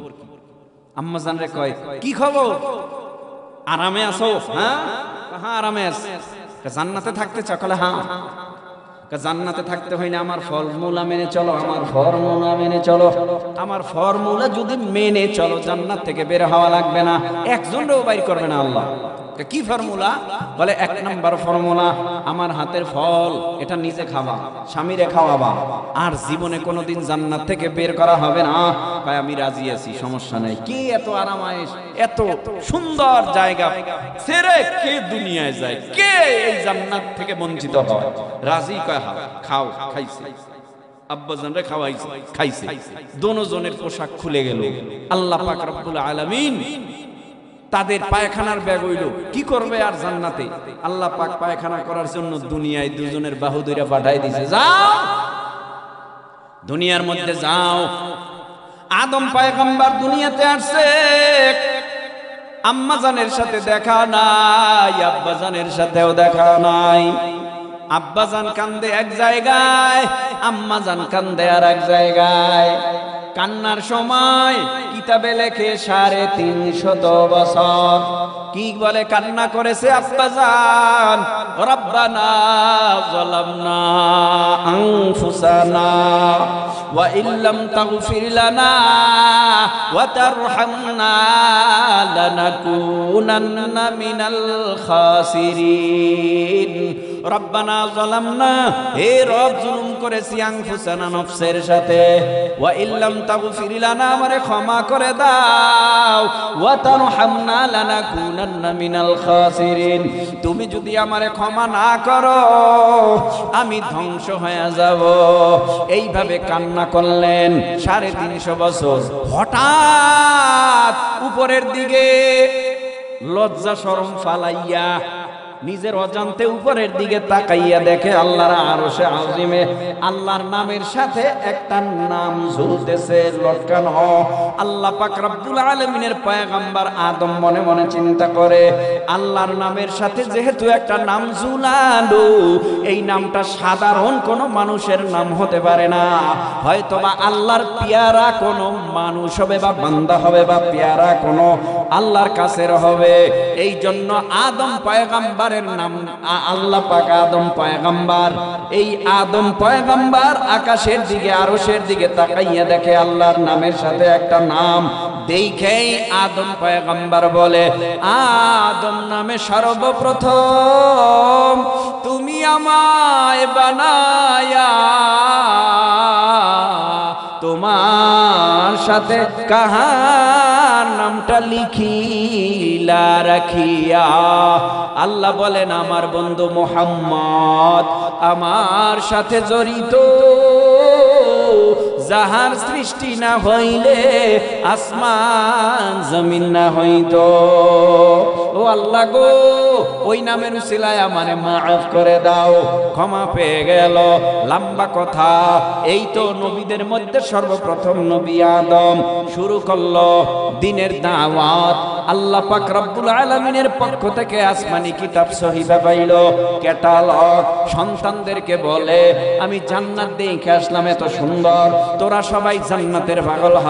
আম্মাজান রে কয় কি খবর, আরামে আছো? হ্যাঁ আরামে আছি। জান্নাতে থাকতে চাও? কলে হ্যাঁ। জান্নাতে থাকতে হয় না, আমার ফর্মুলা মেনে চলো, আমার ফর্মুলা মেনে চলো। আমার ফর্মুলা যদি মেনে চলো জান্নাত থেকে বের হওয়া লাগবে না, একজনও বাইর করবে না আল্লাহ। কি ফর্মুলা? বলে 1 নম্বর ফর্মুলা, আমার হাতের ফল এটা নিজে খাওয়া, স্বামীরে খাওয়াবা, আর জীবনে কোনোদিন জান্নাত থেকে বের করা হবে না। ভাই আমি রাজি আছি, সমস্যা নাই। কি এত আরামায়েশ, এত সুন্দর জায়গা ছেড়ে কে দুনিয়ায় যায়? কে এই জান্নাত থেকে বঞ্চিত হয়? রাজি কয় খাও, খাইছে। আব্বাজান রে খাওয়াইছে, খাইছে। দোনোজনের পোশাক খুলে গেল। আল্লাহ পাক রব্বুল আলামিন তাদের পায়খানার ব্যাগ হইল, কি করবে আর জান্নাতে? আল্লাহ পাক পায়খানা করার জন্য দুনিয়ায় দুজনের বাহু দুইটা পাঠাই দিছে, যাও দুনিয়ার মধ্যে যাও। আদম পয়গম্বর দুনিয়াতে আসছে, আম্মাজানের সাথে দেখা নাই, আব্বাজানের সাথেও দেখা নাই। আব্বাজান কান্দে এক জায়গায়, আম্মাজান কান্দে আর এক জায়গায়। কান্নার সময় কিতাবে লেখে 350 বছর। কি বলে কান্না করেছে আব্বাজান? রব্বানা যালামনা আনফুসানা ওয়া ইল্লাম তাগফির লানা ওয়া তারহামনা লানাকুনান্না মিনাল খাসিরিন। রব্বানা যালামনা, হে রব জুলুম করেছি, আনফুসানা নফসের সাথে, ওয়া ইল্লাম তাগফির লানা, আমারে ক্ষমা করে দাও, ওয়া তারহামনা লানাকুনান্না মিনাল খাসিরিন, তুমি যদি আমারে ক্ষমা না করো আমি ধ্বংস হয়ে যাব। এইভাবে কান্না করলেন 350 বছর। হঠাৎ উপরের দিকে লজ্জা শরম ফালাইয়া নিজের অজান্তে উপরের দিকে তাকাইয়া দেখে আল্লাহর আরশে আজিমে আল্লাহর নামের সাথে একটা নাম ঝুলতেছে, লটকানো। আল্লাহ পাক রব্বুল আলামিনের পয়গম্বর আদম মনে মনে চিন্তা করে, আল্লাহর নামের সাথে যেহেতু একটা নাম ঝুলালো, এই নামটা সাধারণ কোনো মানুষের নাম হতে পারে না, হয়তোবা আল্লাহর পেয়ারা কোনো মানুষ হবে বা বান্দা হবে বা পেয়ারা কোনো আল্লাহর কাছের হবে। এই জন্য আদম পয়গম্বর নাম আল্লাহ পাক আদম পয়গম্বর। এই আদম পয়গম্বর আকাশের দিকে আরশের দিকে তাকাইয়া দেখে আল্লাহর নামের সাথে একটা নাম, দেখেই আদম পয়গম্বর বলে, আদম নামে সর্বপ্রথম তুমি আমায় বানায়া তোমার সাথে কাহার নামটা লিখিলা রাখিয়া। আল্লাহ বলেন আমার বন্ধু মুহাম্মদ আমার সাথে জড়িত, যাহার সৃষ্টি না হইলে আসমান জমিন না হইতো। ও আল্লাহ গো, ওই নামের উসিলায় আমারে মাফ করে দাও, ক্ষমা পেয়ে গেল। লম্বা কথা, এই তো নবীদের মধ্যে সর্বপ্রথম নবী আদম শুরু করলো দ্বীনের দাওয়াত। আল্লাহ পাক রব্বুল আলামিনের পক্ষ থেকে আসমানি কিতাব সহিফা পাইল, ক্যাটালগ। সন্তানদেরকে বলে, আমি জান্নাত দেখে আসলাম এত সুন্দর, তোরা সবাই জান্নাতের পাগল হ।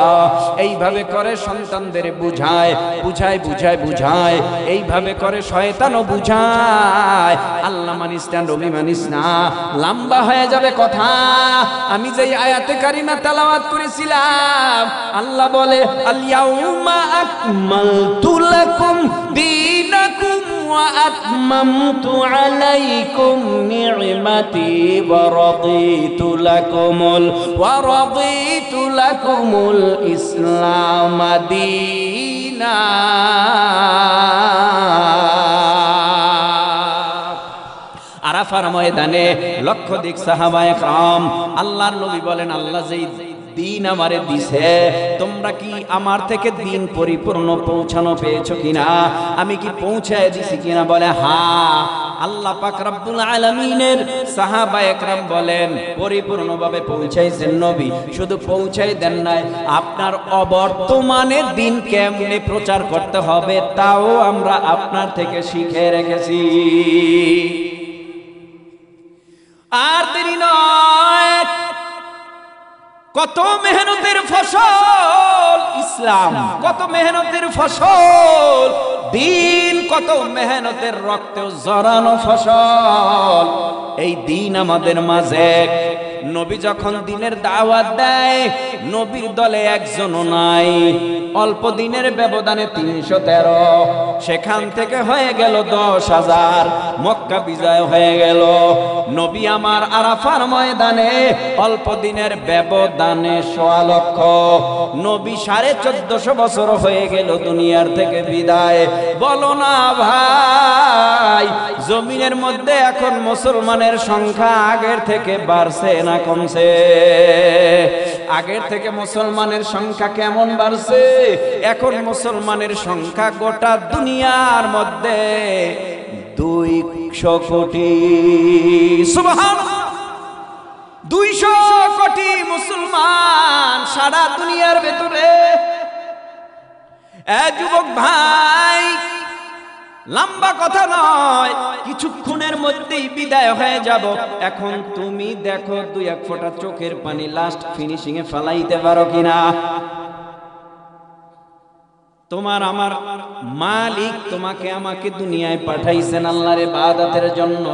এইভাবে করে সন্তানদের বুঝায় বুঝায় বুঝায় বুঝায়, এইভাবে করে শয়তানও বুঝায়। আল্লাহ মানিস না, নবী মানিস না, লম্বা হয়ে যাবে কথা। আমি যেই আয়াতে কারিমা তেলাওয়াত করেছিলাম, আল্লাহ বলে আল ইয়াউমা আকমালতু লাকুম وأتممت عليكم نعمتي ورضيت لكم الإسلام دينا আরাফার ময়দানে লক্ষাধিক সাহাবায়ে کرام আল্লাহর নবী বলেন আল্লাহ যেই দিন আমারে দিছে তোমরা কি আমার থেকে দিন পরিপূর্ণ পৌঁছানো পেয়েছো কিনা আমি কি পৌঁছায় দিছি কিনা বলে হ্যাঁ আল্লাহ পাক রব্বুল আলামিনের সাহাবায়ে کرام বলেন পরিপূর্ণভাবে পৌঁছাইছেন নবী শুধু পৌঁছাই দেন নাই আপনার অবর্তমানের দিন কেমনে প্রচার করতে হবে তাও আমরা আপনার থেকে শিখে রেখেছি আর দেরি নয় কত মেহনতের ফসল ইসলাম কত মেহনতের ফসল দিন কত মেহনতের রক্তে জড়ানো ফসল এই দিন আমাদের মাঝে নবী যখন দিনের দাওয়াত দেয় নবীর দলে একজনও নাই অল্প দিনের ব্যবধানে 313 সেখান থেকে হয়ে গেল 10,000 মক্কা বিজয় হয়ে গেল নবী আমার আরাফার ময়দানে অল্প দিনের ব্যবধানে 1.25 লক্ষ নবী 1450 বছর হয়ে গেল দুনিয়ার থেকে বিদায় বলো না ভাই জমিনের মধ্যে এখন মুসলমানের সংখ্যা আগের থেকে বাড়ছে না কমছে আগের থেকে মুসলমানের সংখ্যা কেমন বাড়ছে এখন মুসলমানের সংখ্যা গোটা দুনিয়ার মধ্যে 200 কোটি সুবহানাল্লাহ 200 কোটি মুসলমান সারা দুনিয়ার ভেতরে এ যুবক ভাই লম্বা কথা নয় কিছুক্ষণের মধ্যেই বিদায় হয়ে যাব এখন তুমি দেখো 2-1 ফোঁটা চোখের পানি লাস্ট ফিনিশিং এ ফেলাইতে পারো কিনা তোমার আমার মালিক তোমাকে আমাকে দুনিয়ায় পাঠাইছেন আল্লাহর ইবাদতের জন্য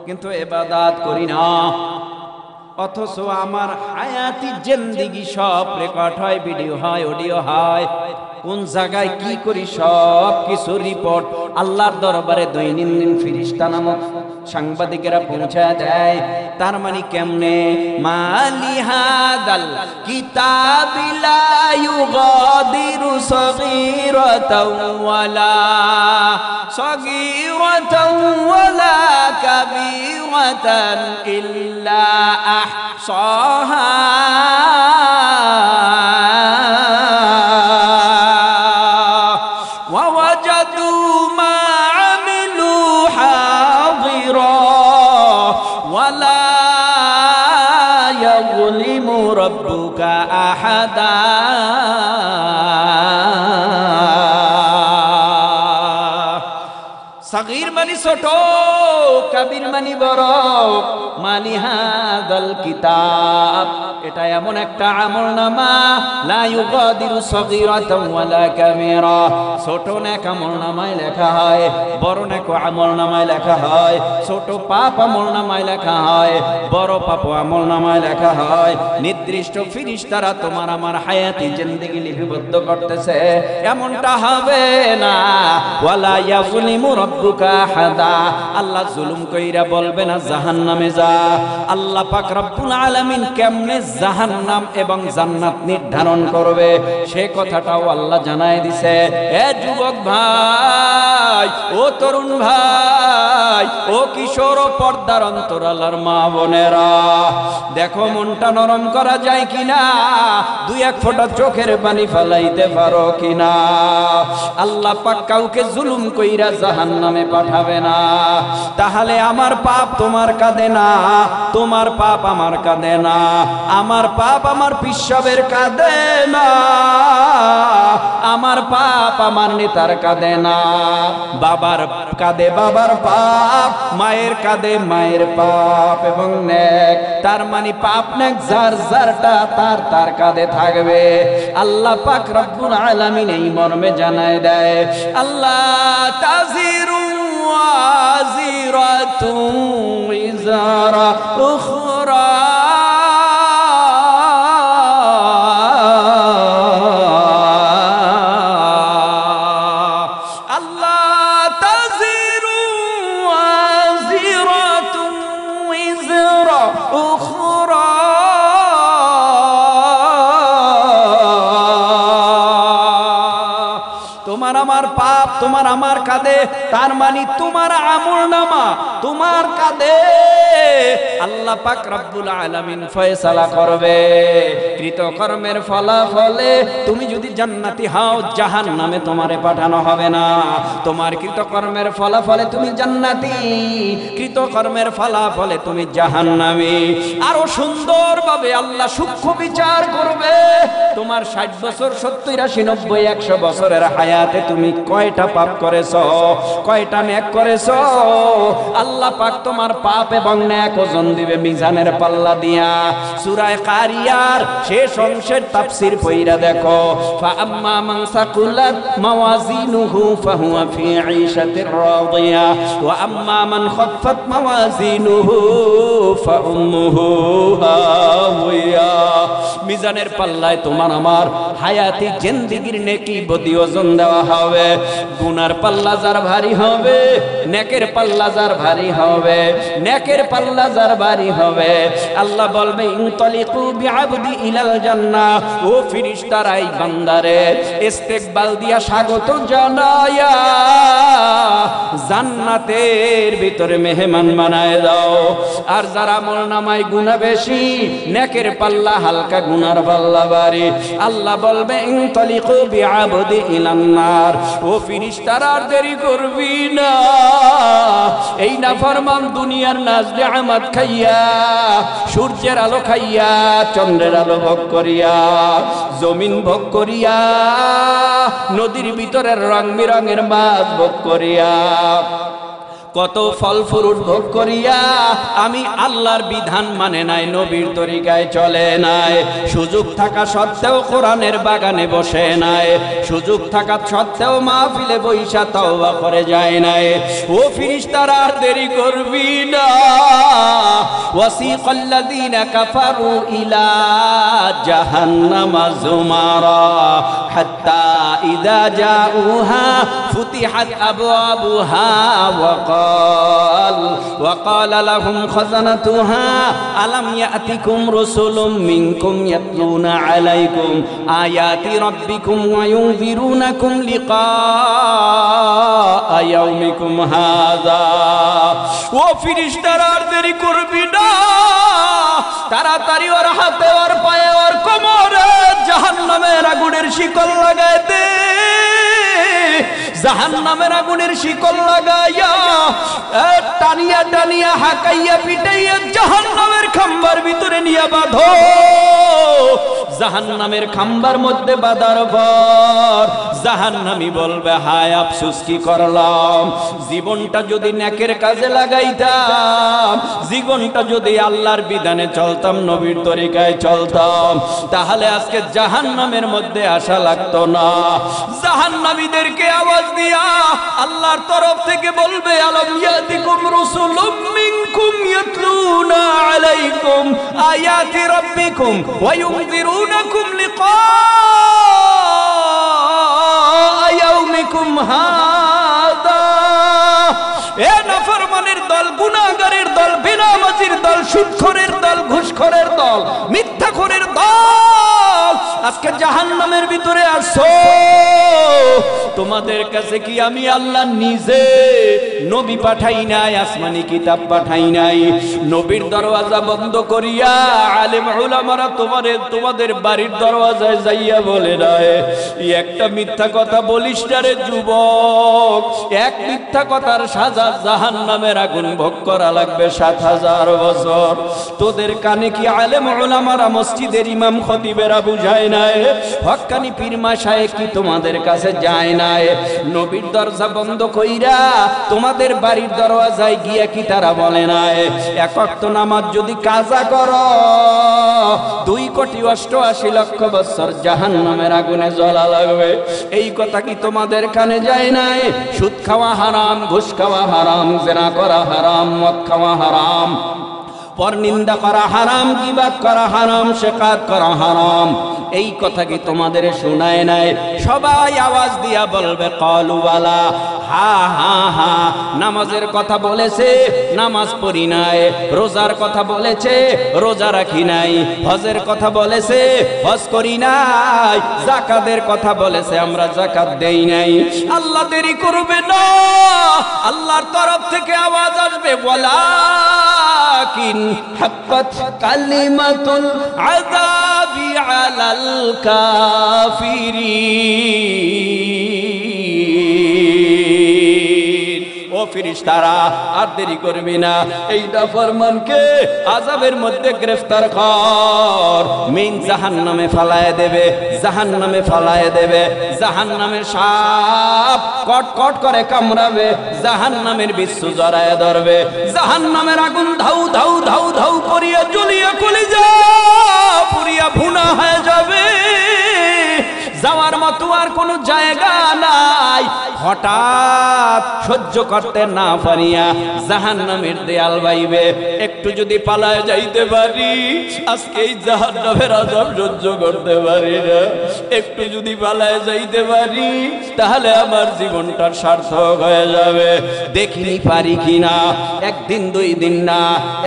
কিন্তু ইবাদত করি না অথচ আমার হায়াতি জিন্দেগি সব রেকর্ড হয় ভিডিও হয় অডিও হয় কোন জায়গায় কি করি সব কিছু রিপোর্ট আল্লাহর দরবারে দৈনন্দিন ফেরেশতা নামক সাংবাদিকেরা পৌঁছায় দেয় তার মানে কেমনে মালি হাদাল কিতাবিলা ইউগাদিরু সগীরাতাও ওয়ালা কাবীরাতান ইল্লা আহসাহা ربك أحدا صغير মানি ছোট কবির মানি বড় মানি হাদাল কিতাব এটা এমন একটা আমলনামা লা ইউগাদিরু সগীরাতাও ওয়ালা কাবীরা ছোট নেক আমলনামায় লেখা হয় বড় নেক আমলনামায় লেখা হয় ছোট পাপ আমলনামায় লেখা হয় বড় পাপ আমলনামায় লেখা হয় নির্দিষ্ট ফেরেশতারা তোমার আমার হায়াতি জিন্দেগি লিপিবদ্ধ করতেছে এমনটা হবে না ওয়ালা ইয়াযলিমু রাব্বুকা আহাদা আল্লাহ জুলুম কইরা বলবে না জাহান্নামে যা আল্লাহ পাক রব্বুল আলামিন কেমনে জাহান্নাম এবং জান্নাত নির্ধারণ করবে সে কথাটাও আল্লাহ জানায় দিছে এ যুবক ভাই ও তরুণ ভাই ও কিশোর ও পর্দার অন্তরালার মা বোনেরা দেখো মনটা নরম করা যায় কিনা 2-1 ফোঁটা চোখের পানি ফেলাইতে পারো কিনা আল্লাহ পাক কাউকে জুলুম কইরা জাহান্নামে পাঠাবে না তাহলে আমার পাপ তোমার কাঁধে না তোমার পাপ আমার কাঁধে না আমার পাপ আমার পিসাবের কাঁধে না আমার পাপ আমার নেতার কাঁধে না বাবার কাঁধে বাবার পাপ মায়ের কাঁধে মায়ের পাপ এবং নেক তার মানে পাপ নেক যার যারটা তার তার কাঁধে থাকবে আল্লাহ পাক রব্বুল আলামিন এই মর্মে জানায় দেয় আল্লাহ তাজিরু ওয়াজিরাতুন ইজারা উখরা আল্লাহ তাজিরু আমার পাপ তোমার আমার কাঁধে, তার মানে তোমার আমলনামা তোমার কাঁধে আল্লাহ পাক রব্বুল আলামিন ফয়সালা করবে। কৃতকর্মের ফলাফলে তুমি যদি জান্নাতি হও, জাহান্নামে তোমারে পাঠানো হবে না। তোমার কৃতকর্মের ফলাফলে তুমি জান্নাতি, কৃতকর্মের ফলাফলে তুমি জাহান্নামী। আরো সুন্দরভাবে আল্লাহ সূক্ষ্ম বিচার করবে। তোমার 60 বছর 70 80 90 100 বছরের হায়াতে তুমি কয়টা পাপ করেছো, কয়টা নেক করেছো, আল্লাহ পাক তোমার পাপ এবং নেক ওজন দিবে মিজানের পাল্লা দিয়া। সূরা কারিয়ার শেষ অংশের তাফসীর পড়া দেখো, ফা আম্মা মান সাকুলাত মাওয়াজিনুহু ফাহুয়া ফি ঈশাতির রাদিয়া ওয়া আম্মা মান খাফফাত মাওয়াজিনুহু ফাউম্মুহু হাওয়া। মিজানের পাল্লায় তোমার আমার হায়াতি জিন্দেগীর নেকি বদি ওজন দেওয়া হবে। গুনার পাল্লা যার ভারী হবে, নেকের পাল্লা যার ভারী হবে, নেকের পাল্লা যার ভারী হবে, আল্লাহ বলবে ইনতালিকু বিআবদি ইলাল জান্নাহ। ও ফেরেশতারা এই বান্দারে ইস্তেকবাল দিয়া স্বাগত জানায়া জান্নাতের ভিতরে মেহমান বানায় দাও। আর যারা আমলনামায় গুনাহ বেশি, নেকের পাল্লা হালকা, গুনার পাল্লা ভারী, আল্লাহ বলবে ইনতালিকু বিআবদি ইলান নার। ও ফেরেশতারা আর দেরি করবি না, এই নাফরমান দুনিয়ার নাজ নিয়ামত খাইয়া, সূর্যের আলো খাইয়া, চন্দ্রের আলো ভোগ করিয়া, জমিন ভোগ করিয়া, নদীর ভিতরের রং বেরঙের মাছ ভোগ করিয়া, কত ফল ফ্রুট ভোগ করিয়া আমি আল্লাহর বিধান মানে নাই, নবীর তরিকায় চলে নাই। সুযোগ থাকা সত্ত্বেও কোরআনের বাগানে বসে নাই, সুযোগ থাকা সত্ত্বেও মাহফিলে বইসা তওবা করে যায় নাই। ও ফেরেশতারা আর দেরি করবি না। ওয়াসিকাল্লাযীনা কাফারু ইলা জাহান্নামা যুমারা হাত্তা ইযা জাউহা ফুতিহাত আবওয়াবুহা وقال لهم خزنتها ألم يأتكم رسل منكم يتلون عليكم آيات ربكم وينذرونكم لقاء يومكم هذا। ও ফেরেশতারা আর দেরি করবি না, তাড়াতাড়ি ওর হাতে, ওর পায়ে, ওর কোমরে জাহান্নামের আগুনের শিকল লাগায় দে। জাহান্নামের আগুনের শিকল লাগাইয়া টানিয়া টানিয়া হাকাইয়া পিটাইয়া জাহান্নামের খাম্বার ভিতরে নিয়ে বাঁধো। জাহান্নামের খাম্বার মধ্যে বাঁধার পর জাহান্নামী বলবে, হায় আফসোস কি করলাম, জীবনটা যদি নেকের কাজে লাগাইতাম, জীবনটা যদি আল্লাহর বিধানে চলতাম, নবীর তরিকায় চলতাম, তাহলে আজকে জাহান্নামের মধ্যে আসা লাগতো না। জাহান্নামীদেরকে আওয়াজ দিয়া আল্লাহর তরফ থেকে বলবে, আলাম ইয়াতিকুম রাসূলুম মিনকুম ইয়াতলুনা আলাইকুম আয়াতি রাব্বিকুম ওয়া ইউনযিরুনাকুম লিকা ইয়াউমিকুম হাদা। এ নাফরমানের দল, গুনাহগারের দল, বেনামাজির দল, সুদখোরের দল, ঘুষখোরের দল, মিথ্যাখোরের দল, আজকে জাহান্নামের ভিতরে আসো। তোমাদের কাছে কি আমি আল্লাহ নিজে নবী পাঠাই নাই, আসমানি কিতাব পাঠাই নাই? নবীর দরওয়াজা বন্ধ করিয়া আলেম উলামারা তোমাদের বাড়ির দরওয়াজায় যাইয়া বলে নাই, একটা মিথ্যা কথা বলিস না রে যুবক, এক মিথ্যা কথার সাজা জাহান্নামের আগুন ভোগ করা লাগবে 7000 বছর। তোদের কানে কি আলেম উলামারা, মসজিদের ইমাম খতিবেরা বুঝায় নাই? হক্কানি পীর মাশায়েখ কি তোমাদের কাছে যায় নাই? নবীর দরজা বন্ধ কইরা তোমাদের বাড়ির দরওয়াজায় গিয়া কি তারা বলে নাই, এক ওয়াক্ত নামাজ যদি কাজা করো 2,88,00,000 বছর জাহান্নামের আগুনে জ্বলা লাগবে? এই কথা কি তোমাদের কানে যায় নাই? সুদ খাওয়া হারাম, ঘুষ খাওয়া হারাম, জিনা করা হারাম, মদ খাওয়া হারাম, পরনিন্দা করা হারাম, গীবাত করা হারাম, শেকাত করা হারাম। এই কথা কি তোমাদের শোনায় নাই? সবাই আওয়াজ দিয়া বলবে কালু বালা, হা হা হা। নামাজের কথা বলেছে, নামাজ পড়ি নাই। রোজার কথা বলেছে, রোজা রাখি নাই। হজের কথা বলেছে, হজ করি নাই। যাকাতের কথা বলেছে, আমরা যাকাত দেই নাই। আল্লাহ দেরি করবে না, আল্লাহর তরফ থেকে আওয়াজ আসবে, ওয়ালাকিন হাক্কাত কালিমাতুল আযাবি আলাল কাফিরিন। ও ফেরেশতারা, আর দেরি করবি না, এই নাফরমানকে আযাবের মধ্যে গ্রেফতার কর। মিন জাহান্নামে ফালায়ে দেবে, জাহান্নামে ফালায়ে দেবে। জাহান্নামের সাপ কট কট করে কামড়াবে, জাহান্নামের বিচ্ছু জড়ায় ধরবে, জাহান্নামের আগুন ধাউ ধাউ ধাউ ধাউ করিয়া জ্বলিয়া কলিজা পুরিয়া ভুনা হয়ে যাবে। যাওয়ার মতো আর কোনো জায়গা নাই। হঠাৎ সহ্য করতে না পারিয়া জাহান্নামের দেয়াল বাইবে। একটু যদি পালায় যাইতে পারি, আজকে এই জাহান্নামের আযাব সহ্য করতে পারি না। একটু যদি পালায় যাইতে পারি, তাহলে আমার জীবনটা সার্থক হয়ে যাবে। দেখিনি পারি কিনা, একদিন দুই দিন না,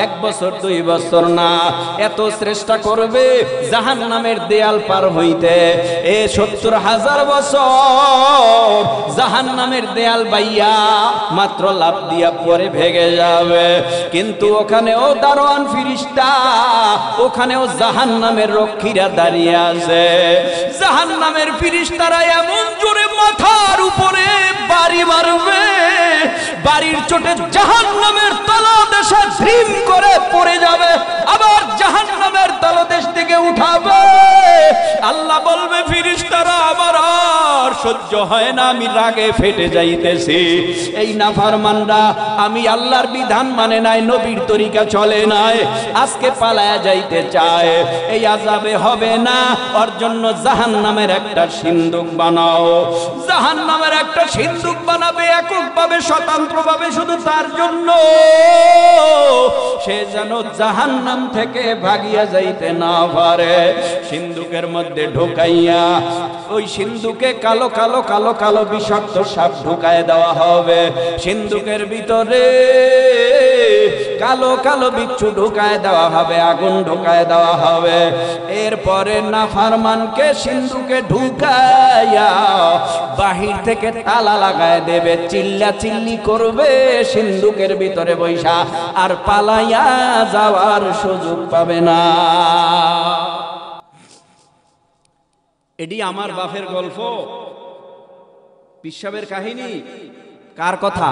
এক বছর দুই বছর না, এত চেষ্টা করবে জাহান্নামের দেয়াল পার হইতে। ৭০,০০০ বছর জাহান্নামের দেয়াল বাইয়া মাত্র লাফ দিয়া পরে ভেঙে যাবে। কিন্তু ওখানেও দারোয়ান ফেরেশতা, ওখানেও জাহান্নামের রক্ষীরা দাঁড়িয়ে আছে। জাহান্নামের ফেরেশতারা এমন জোরে মাথার উপরে বাড়ি মারবে, বাড়ির চোটে জাহান্নামের তলদেশে ঝিম করে পড়ে যাবে, আবার জাহান্নামের তলদেশ থেকে উঠাবে। আল্লাহ বলবে, ফেরেশতারা আমার আর সহ্য হয় না, আমি রাগে ফেটে যাইতেছি। এই নাফরমানরা আমি আল্লাহর বিধান মানে নাই, নবীর তরিকা চলে নাই, আজকে পালায়া যাইতে চায়। এই আযাবে হবে না, ওর জন্য জাহান্নামের একটা সিন্দুক বানাও। জাহান্নামের একটা সিন্দুক বানাবে এককভাবে, স্বতন্ত্রভাবে, শুধু তার জন্য সে যেন জাহান্নাম থেকে ভাগিয়া যাইতে না পারে। সিন্দুকের মধ্যে ঢোকাইয়া ওই সিন্দুকে কালো কালো কালো কালো বিষাক্ত সাপ ঢুকায় দেওয়া হবে। সিন্দুকের ভিতরে কালো কালো বিচ্ছু ঢুকায় দেওয়া হবে, আগুন ঢুকায় দেওয়া হবে। এরপরে নাফরমানকে সিন্দুকে ঢুকাইয়া বাহির থেকে তালা লাগায় দেবে, চিল্লা চিল্লি করবে সিন্দুকের ভিতরে বৈশা, আর পালাইয়া যাওয়ার সুযোগ পাবে না। এটি আমার বাপের গল্প, পিসাবের কাহিনী। কার কথা?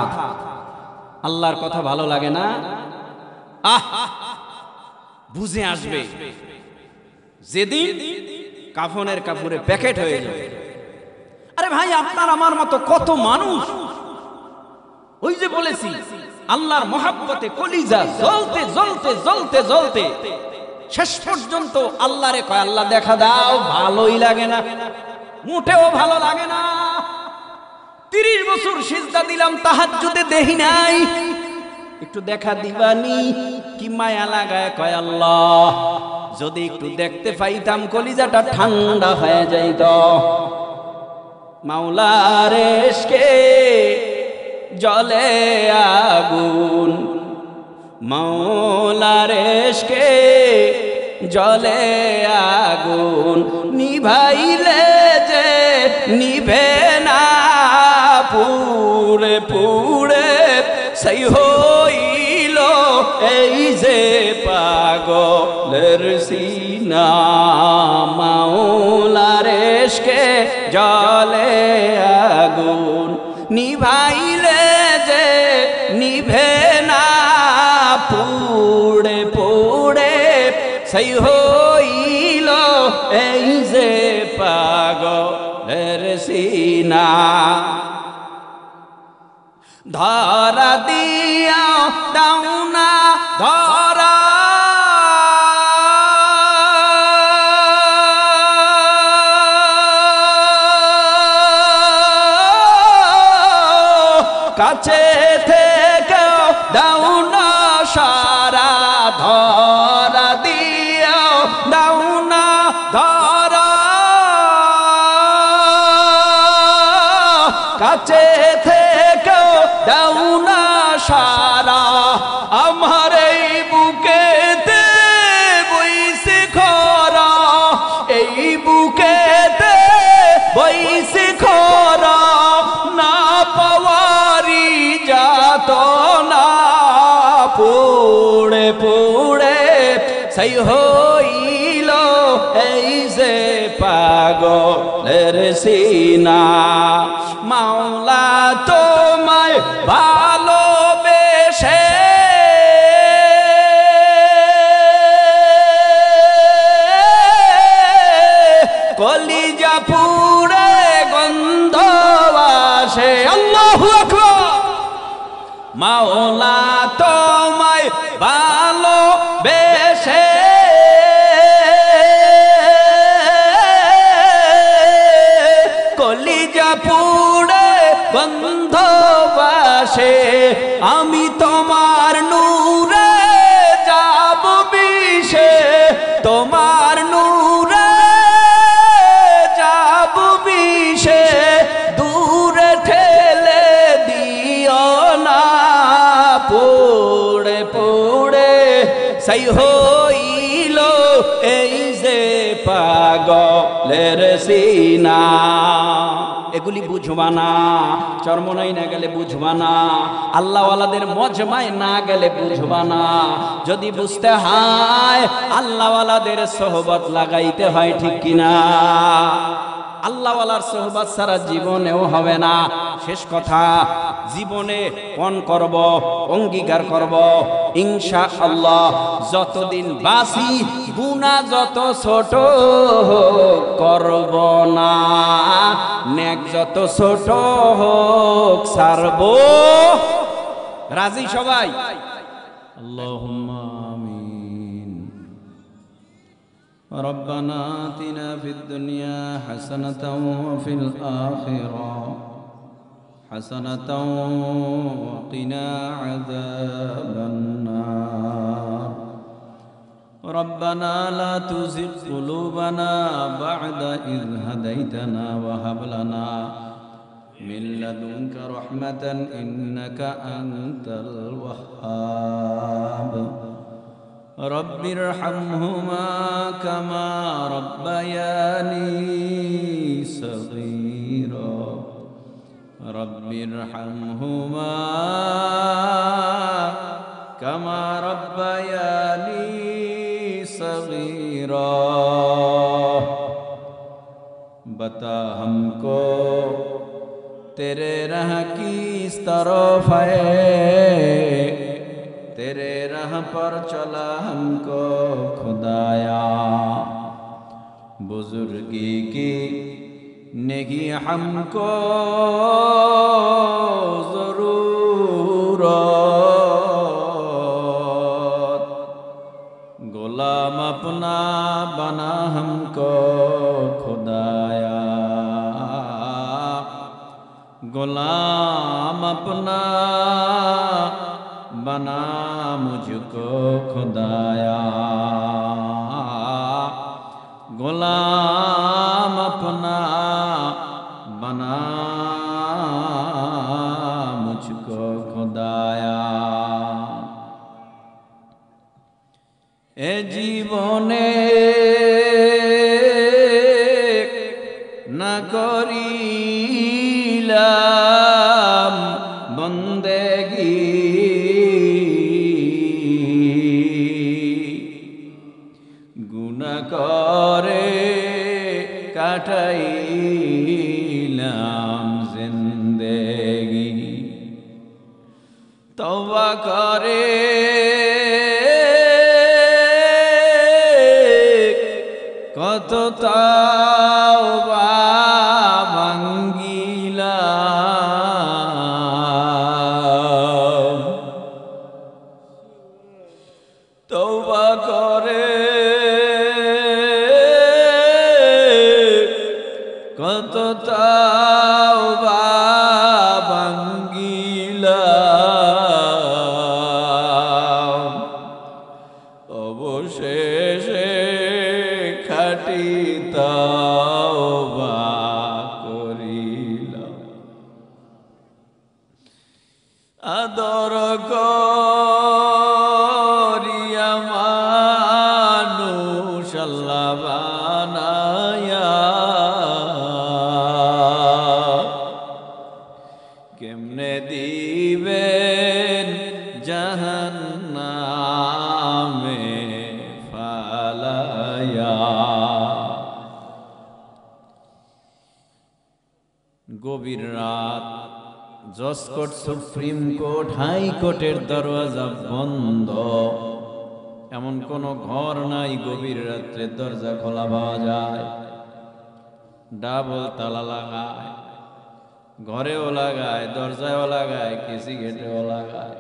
আল্লাহর কথা ভালো লাগে না? বুঝে আসবে যেদিন কাফনের কাপড়ে প্যাকেট হয়ে যাবে। আরে ভাই, আপনার আমার মতো কত মানুষ, ওই যে বলেছি আল্লাহর মহাব্বতে কলিজা জ্বলতে জ্বলতে জ্বলতে জ্বলতে শেষ পর্যন্ত আল্লাহরে কয়, আল্লাহ দেখা দাও। ভালোই লাগে না, মোটেও ভালো লাগে না। ৩০ বছর সিজদা দিলাম, তাহাজ্জুদে দেখি নাই, একটু দেখা দিবানি। কি মায়া লাগায় কয়, আল্লাহ যদি একটু দেখতে পাইতাম, কলিজাটা ঠান্ডা হয়ে যাইত। মাওলার ইশকে জ্বলে আগুন, মাওলার ইশকে জ্বলে আগুন, নিভাইলে যে নিভে না, পুড়ে পুড়ে সেই হইল এই যে পাগলের সিনা। মাওলার ইশকে জ্বলে আগুন, নিভাইলে যে নিভে না, পুড়ে পুড়ে সেই হইল এই যে পাগলের সিনা। ধরা দিয়া দাও না, ধরা কাছে থেকে দাও না সারা, ধরা দিয়া দাও না ধরা, কাছে থেকে সেই হইল এই যে পাগলের সিনা মাওলা তোমায় ভালোবেসে কলিজা পুরে গন্ধ আসে আল্লাহু আকবার মাওলা তোমায় ভালোবেসে কলিজা পুরে গন্ধ আসে আমি তোমার নূরে যাব মিশে তোমার নূরে যাব মিশে দূরে ঠেলে দিও না পড়ে পড়ে সেই হইল এই যে পাগলের সিনা এগুলি বুঝবা না চরমনাই না গেলে বুঝবা না আল্লাহওয়ালাদের মজমায় না গেলে বুঝবা না যদি বুঝতে হয় আল্লাহওয়ালাদের সোহবত লাগাইতে হয় ঠিক কিনা আল্লাহওয়ালার সোহবত ছাড়া জীবনেও হবে না শেষ কথা জীবনে পণ করব অঙ্গীকার করব ইনশাআল্লাহ যতদিন বাঁচি গুনাহ যত ছোট হোক করব না নেক যত ছোট হোক ছাড়ব রাজি সবাই আল্লাহুম্মা আমিন ربنا آتنا في الدنيا حسنة وفي الآخرة حسنة وقنا عذاب النار ربنا لا تزغ قلوبنا بعد إذ هديتنا وهب لنا من لدنك رحمة إنك أنت الوهاب رب ارحمهما كما ربياني صغيرا رب ارحمهما كما ربياني صغيرا बता हमको तेरे राह किस तरफ है तेरे राह पर चला हमको खुदाया बुजुर्गी की नेकी हमको जरूरत गुलाम अपना बना हमको खुदाया गुलाम अपना बना मुझको खुदाया गुलाम अपना बना मुझको खुदाया ए जीवने न करिलाम बंदेगी करे काटाइलाम जिंदगी तौबा करे কত তাওবা ভাঙ্গিলাম তওবা করে কত তাওবা ভাঙ্গিলাম অবশেষে খাঁটি তাওবা করিলাম আদর করিয়া মানুষ আল্লাহ বানায়া কেমনে দিবেন জাহান্নামে গভীর রাত, জজ কোর্ট, সুপ্রিম কোর্ট, হাই কোর্টের দরওয়াজা বন্ধ, এমন কোন ঘর নাই গভীর রাত্রে দরজা খোলা পাওয়া যায়। ডাবল তালা লাগায়, ঘরেও লাগায়, দরজায়ও লাগায়, কেসি গেটেও লাগায়।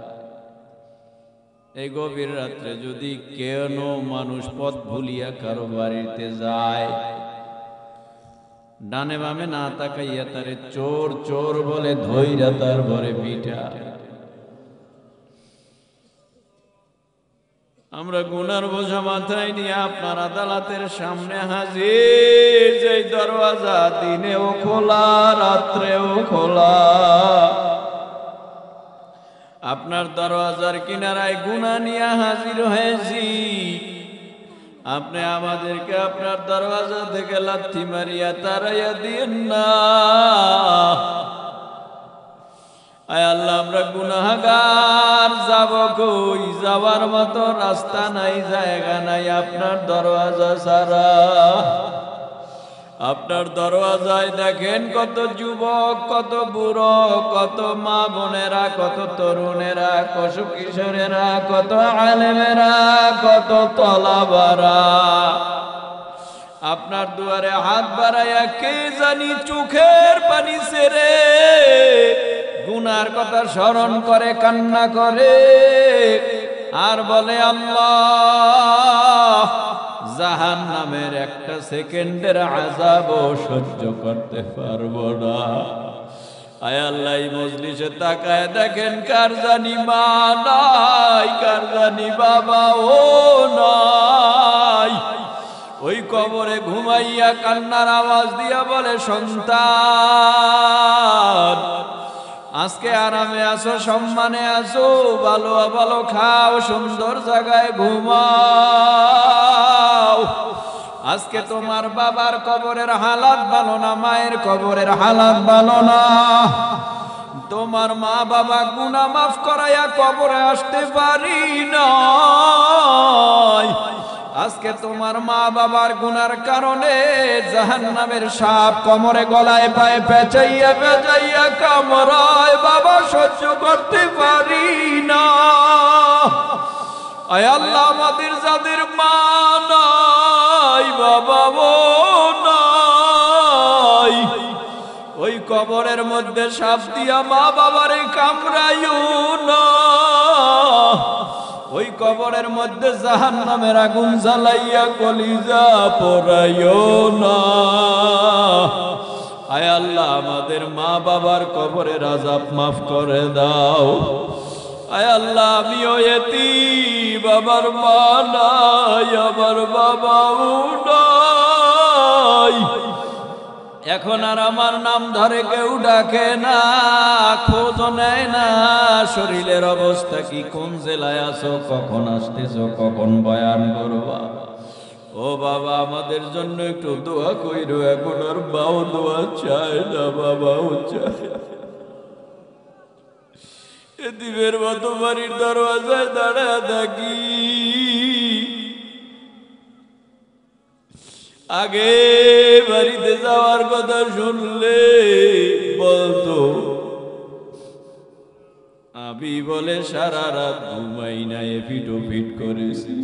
এই গভীর রাত্রে যদি কেন মানুষ পথ ভুলিয়া কারো বাড়িতে যায়, ডানে বামে না তাকাইয়া তারে চোর চোর বলে ধইরা তার ঘরে পিঠা। আমরা গুনার বোঝা মাথায় নিয়ে আপনার আদালতের সামনে হাজির। যে দরওয়াজা দিনেও খোলা, রাত্রেও খোলা, আপনার দরওয়াজার কিনারায় গুনাহ নিয়ে হাজির হয়েছি। আপনি আমাদেরকে আপনার দরওয়াজা থেকে লাথি মারিয়া তাড়াইয়া দিয়েন না। আয় আল্লাহ, আমরা গুনাহগার, যাব কই? যাওয়ার মতো রাস্তা নাই, জায়গা নাই আপনার দরওয়াজা ছাড়া। আপনার দরওয়াজায় দেখেন কত যুবক, কত বুড়ো, কত মা বোনেরা, কত তরুণেরা, কত কিশোরেরা, কত আলেমেরা, কত তলাবারা আপনার দুয়ারে হাত বাড়াইয়া কে জানি চোখের পানি ছেড়ে গুনার কথা স্মরণ করে কান্না করে আর বলে, আল্লাহ, জাহান্নামের একটা সেকেন্ডের আযাবও সহ্য করতে পারবো না। আয় আল্লাহ, এই মজলিসে তাকায় দেখেন কার জানি মা নাই, কার জানি বাবা ও নাই। ওই কবরে ঘুমাইয়া কান্নার আওয়াজ দিয়া বলে, সন্তান, আজকে আরামে আসো, সম্মানে আসো, ভালো ভালো খাও, সুন্দর জায়গায় ঘুমাও। আজকে তোমার বাবার কবরের হালাত ভালো না, মায়ের কবরের হালাত ভালো না। তোমার মা বাবা গুনাহ মাফ করাইয়া কবরে আসতে পারি না। আজকে তোমার মা বাবার গুনার কারণে জাহান্নামের সাপ কোমরে গলায় পায়ে পেঁচাইয়া পেঁচাইয়া কামড়ায়, বাবা সহ্য করতে পারি না। আয় আল্লাহ, আমাদের যাদের মা নাই, বাবা নাই, ওই কবরের মধ্যে সাপ দিয়া মা বাবারে কামড়াইও না। ওই কবরের মধ্যে জাহান্নামের আগুন জ্বালাইয়া কলিজা পোড়াইও না। আয় আল্লাহ, আমাদের মা বাবার কবরের আযাব মাফ করে দাও। আয় আল্লাহ, আমিও এতিম, বাবার মা নাই, আমার বাবাও নাই। এখন আর আমার নাম ধরে কেউ ডাকে না, খোঁজ নেয় না, শরীরের অবস্থা কি, কোন জেলায় আছো, কখন আসতেছো, কখন বয়ান করবা। ও বাবা, আমাদের জন্য একটু দোয়া কইরো। এখন আর বাও দোয়া চায় না, বাবাও চায়। এতিমের মতো বাড়ির দরওয়াজায় দাঁড়া থাকি। আগে বাড়িতে যাওয়ার কথা শুনলে বলতো, আমি বলে সারা রাত ঘুমাই না, এপিট ওপিট করেছি।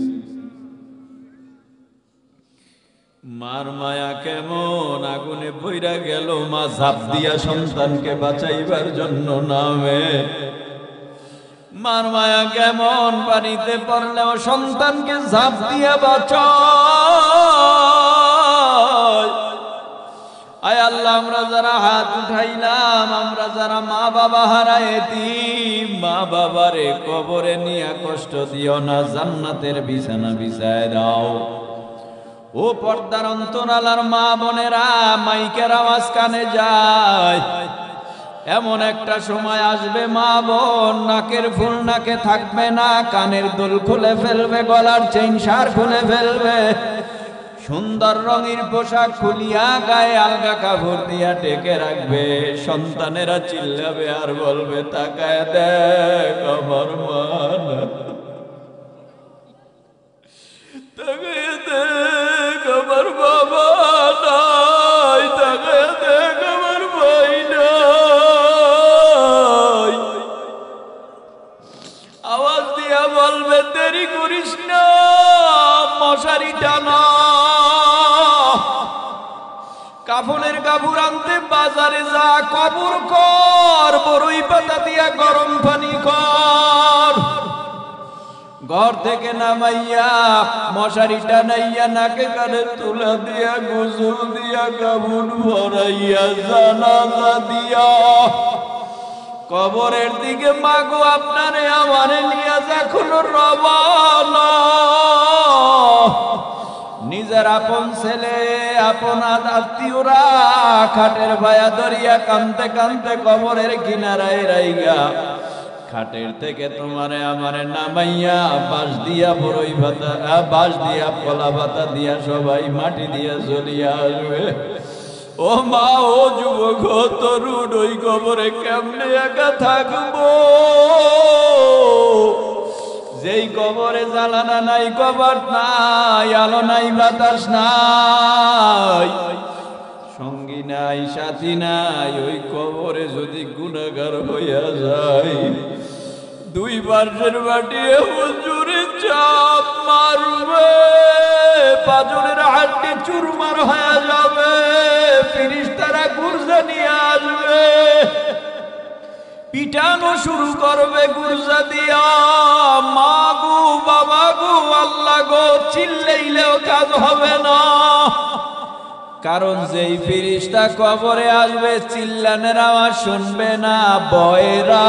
মার মায়া কেমন আগুনে পইরা গেল, মা ঝাঁপ দিয়া সন্তানকে বাঁচাইবার জন্য নামে। মার মায়া কেমন পানিতে পড়লেও সন্তানকে ঝাঁপ দিয়া বাঁচায়। আয় আল্লাহ, আমরা যারা হাত উঠাইলাম, আমরা যারা মা বাবা হারাইছি, মা বাবারে কবরে নিয়ে কষ্ট দিও না, জান্নাতের বিছানা বিছায় দাও। ও পর্দার অন্তরালার মা বোনেরা, মাইকের আওয়াজ কানে যায়। এমন একটা সময় আসবে, মা বোন নাকের ফুল নাকে থাকবে না, কানের দুল খুলে ফেলবে, গলার চেইন সার খুলে ফেলবে, সুন্দর রঙের পোশাক খুলিয়া গায়ে আলগা কাপড় দিয়া ঢেকে রাখবে। সন্তানেরা চিল্লাবে আর বলবে, তাকায় দেখ আমার মা নাই, তাকায় দেখ আমার বাবা নাই, তাকায় দেখ আমার ভাই নাই। মশারি টানা, কাফনের কাপড় আনতে বাজারে যা, কবর কর, বড়ই পাতা দিয়া গরম পানি কর, ঘর থেকে নামাইয়া মশারি টানাইয়া নাকে কানে তুলা দিয়া গোসল দিয়া কাপড় ভরাইয়া জানাজা দিয়া কবরের দিকে মাগো আপনারে আমারে নিয়ে যখন রওনা, নিজের আপন ছেলে আপন আত্মীয়রা খাটের ভায়া দরিয়া কানতে কানতে কবরের কিনারায় রাইগা, খাটের থেকে তোমারে আমারে নামাইয়া বাঁশ দিয়া বড়ই পাতা, বাঁশ দিয়া কলা পাতা দিয়া সবাই মাটি দিয়া চলিয়া আসবে। ও মা, ও যুবক, ও তরুণ, ওই কবরে কেমনে একা থাকবো? যেই কবরে জ্বালানা নাই, কবর নাই, আলো নাই, বাতাস নাই, সঙ্গী নাই, সাথী নাই, ওই কবরে যদি গুনাহগার হইয়া যায়, দুই পার্শ্বের বাটিয়ে হুজুরে চাপ মারবে, পাজরের হাড্ডি চুরমার হয়ে যাবে, ফেরেশতারা গুরজা নিয়ে আসবে, পিটানো শুরু করবে গুরজা দিয়া। মা গো, বাবা গো, আল্লাহ গো, চিল্লাইলেও কাজ হবে না, কারণ যেই ফেরেশতা কবরে আসবে চিল্লানোর আওয়াজ শুনবে না বয়রা,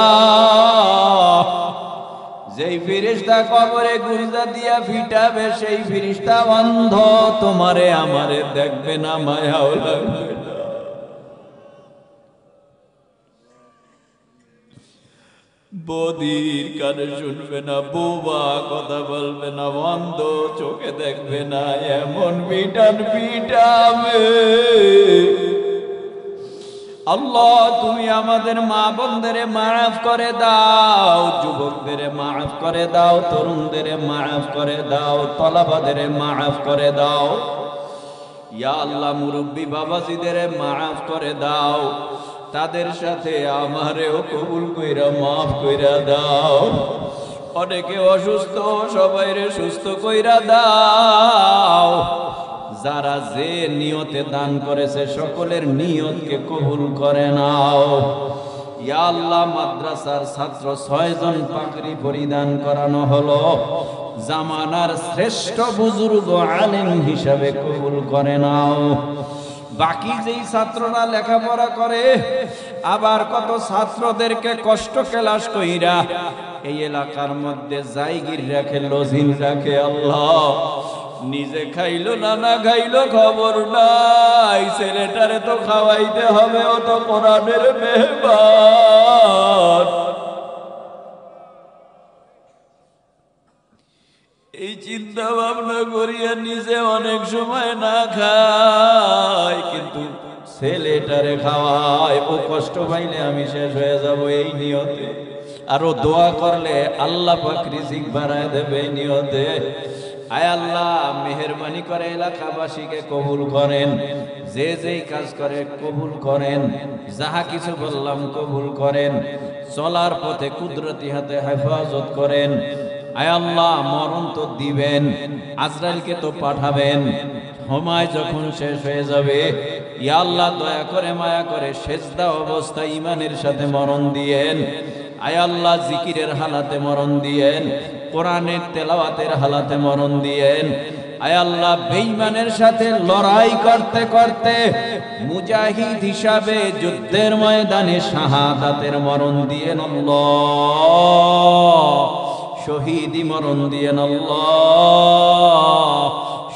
যেই ফেরেশতা কবরে গুরজা দিয়া ফিটাবে সেই ফেরেশতা অন্ধ, তোমারে আমারে দেখবে না, মায়াও লাগবে না। বদির কানে শুনবে না, বোবা কথা বলবে না, অন্ধ চোখে দেখবে না, এমন পিটাবে। আল্লাহ, তুমি আমাদের মা বোনদের মাফ করে দাও, যুবকদের মাফ করে দাও, তরুণদের মাফ করে দাও, তলাবাদের মাফ করে দাও। ইয়া আল্লাহ, মুরব্বী বাবাজিদের মাফ করে দাও, তাদের সাথে আমারেও কবুল কইরা মাফ কইরা দাও। অনেকে অসুস্থ, সবাইরে সুস্থ কইরা দাও। যারা যে নিয়তে দান করেছে সকলের নিয়তকে কবুল করে নাও। ইয়া আল্লাহ, মাদ্রাসার ছাত্র 6 জন পাগড়ি পরিধান করানো হলো, জামানার শ্রেষ্ঠ বুজুর্গ আলেম হিসাবে কবুল করে নাও। বাকি যেই ছাত্ররা লেখাপড়া করে, আবার কত ছাত্রদেরকে কষ্ট ক্লাস কইরা এই এলাকার মধ্যে জায়গির রাখে, লজিন রাখে, আল্লাহ নিজে খাইলো না না খাইলো খবর নাই, ছেলেটারে তো খাওয়াইতে হবে, ও তো কোরআনের মেহমান। এই চিন্তা ভাবনা করিয়া নিজে অনেক সময় না খায়, কিন্তু ছেলেটারে খাওয়ায়, ও কষ্ট পাইলে আমি শেষ হয়ে যাব এই নিয়তে, আরো দোয়া করলে আল্লাহ পাক রিজিক বাড়ায় দেবে এই নিয়তে। আয় আল্লাহ, মেহেরবানি করে এলাকাবাসীকে কবুল করেন, যে যেই কাজ করে কবুল করেন, যাহা কিছু বললাম কবুল করেন, চলার পথে কুদরতি হাতে হেফাজত করেন। আয় আল্লাহ, মরণ তো দিবেন, আজরাইলকে তো পাঠাবেন, সময় যখন শেষ হয়ে যাবে, ইয়া আল্লাহ দয়া করে মায়া করে সেজদা অবস্থায় ঈমানের সাথে মরণ দিয়েন। আয় আল্লাহ, জিকিরের হালাতে মরণ দিয়েন, কোরআনের তেলাওয়াতের হালাতে মরণ দিয়েন। আয় আল্লাহ, বেঈমানের সাথে লড়াই করতে করতে মুজাহিদ হিসাবে যুদ্ধের ময়দানে শাহাদাতের মরণ দিয়েন আল্লাহ, শহীদি মরণ দিয়েন আল্লাহ,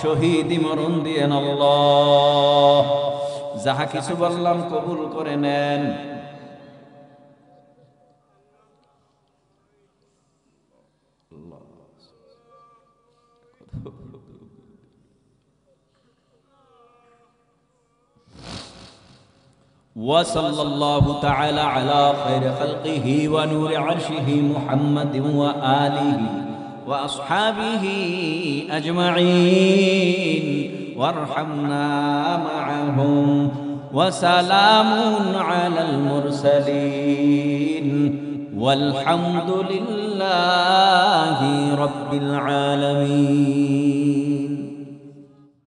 শহীদি মরণ দিয়েন আল্লাহ। যাহা কিছু বললাম কবুল করে নেন। وصلى الله تعالى على خير خلقه ونور عرشه محمد وآله وأصحابه أجمعين وارحمنا معهم وسلام على المرسلين والحمد لله رب العالمين.